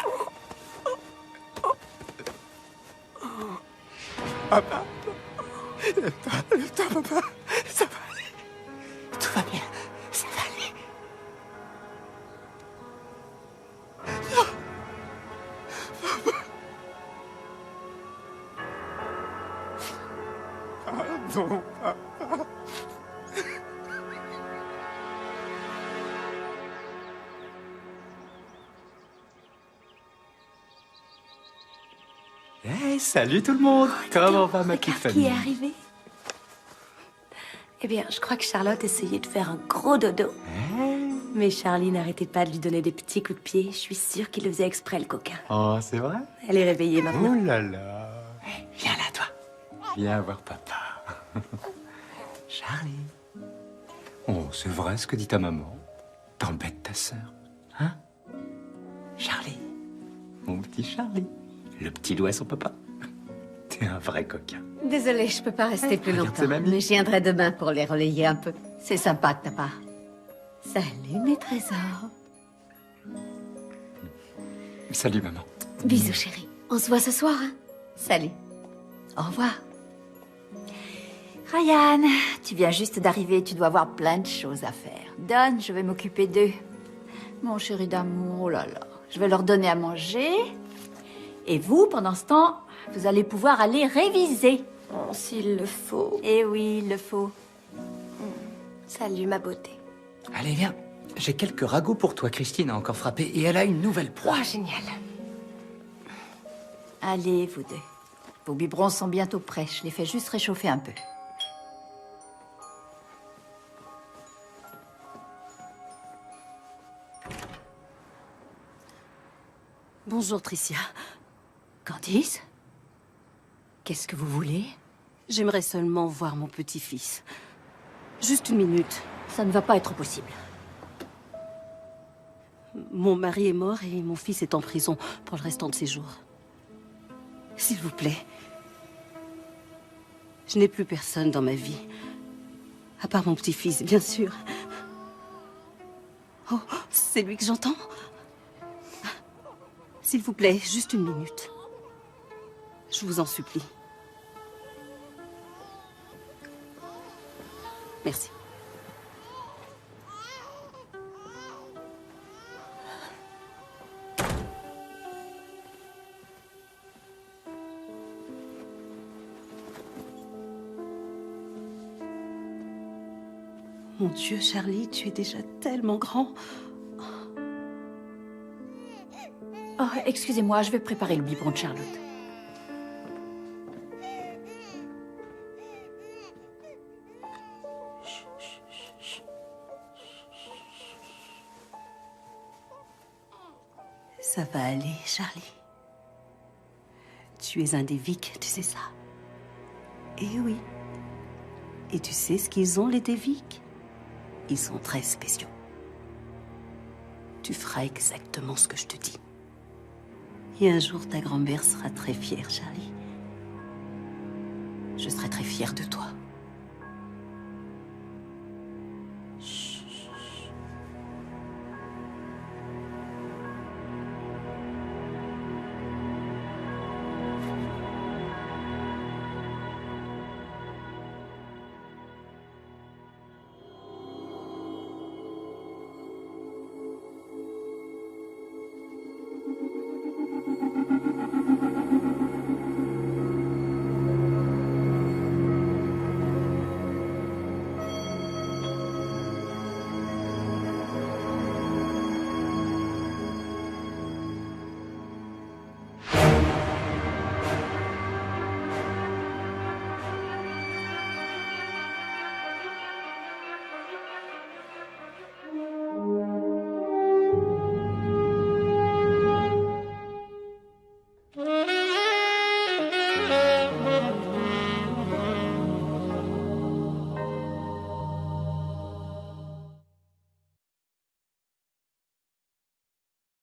Papa! Lève-toi, papa! Ça va aller! Tout va bien! Ça va aller! Non! Papa! Pardon, papa! Hey, salut tout le monde! Comment va ma petite famille? Qui est arrivé? Eh bien, je crois que Charlotte essayait de faire un gros dodo. Mais Charlie n'arrêtait pas de lui donner des petits coups de pied. Je suis sûre qu'il le faisait exprès, le coquin. Oh, c'est vrai? Elle est réveillée maintenant. Oh là là! Viens là, toi! Viens voir papa. Charlie. Oh, c'est vrai ce que dit ta maman. T'embêtes ta sœur, hein? Charlie. Mon petit Charlie. Le petit doigt à son papa. T'es un vrai coquin. Désolée, je peux pas rester plus Regarde longtemps. ses mamies. Mais je viendrai demain pour les relayer un peu. C'est sympa de ta part. Salut mes trésors. Salut maman. Bisous chérie. On se voit ce soir, hein? Salut. Au revoir. Ryan, tu viens juste d'arriver, tu dois avoir plein de choses à faire. Donne, je vais m'occuper d'eux. Mon chéri d'amour, oh là là. Je vais leur donner à manger. Et vous, pendant ce temps, vous allez pouvoir aller réviser. Oh, s'il le faut. Eh oui, il le faut. Salut, ma beauté. Allez, viens. J'ai quelques ragoûts pour toi. Christine a encore frappé et elle a une nouvelle proie. Oh, génial. Allez, vous deux. Vos biberons sont bientôt prêts. Je les fais juste réchauffer un peu. Bonjour, Tricia. Candice? Qu'est-ce que vous voulez? J'aimerais seulement voir mon petit-fils. Juste une minute. Ça ne va pas être possible. Mon mari est mort et mon fils est en prison pour le restant de ses jours. S'il vous plaît. Je n'ai plus personne dans ma vie. À part mon petit-fils, bien sûr. Oh, c'est lui que j'entends? S'il vous plaît, juste une minute. Je vous en supplie. Merci. Mon Dieu, Charlie, tu es déjà tellement grand. Oh, excusez-moi, je vais préparer le biberon de Charlotte. Ça va aller, Charlie. Tu es un des Vic, tu sais ça? Eh oui. Et tu sais ce qu'ils ont, les Dévic? Ils sont très spéciaux. Tu feras exactement ce que je te dis. Et un jour, ta grand-mère sera très fière, Charlie. Je serai très fière de toi.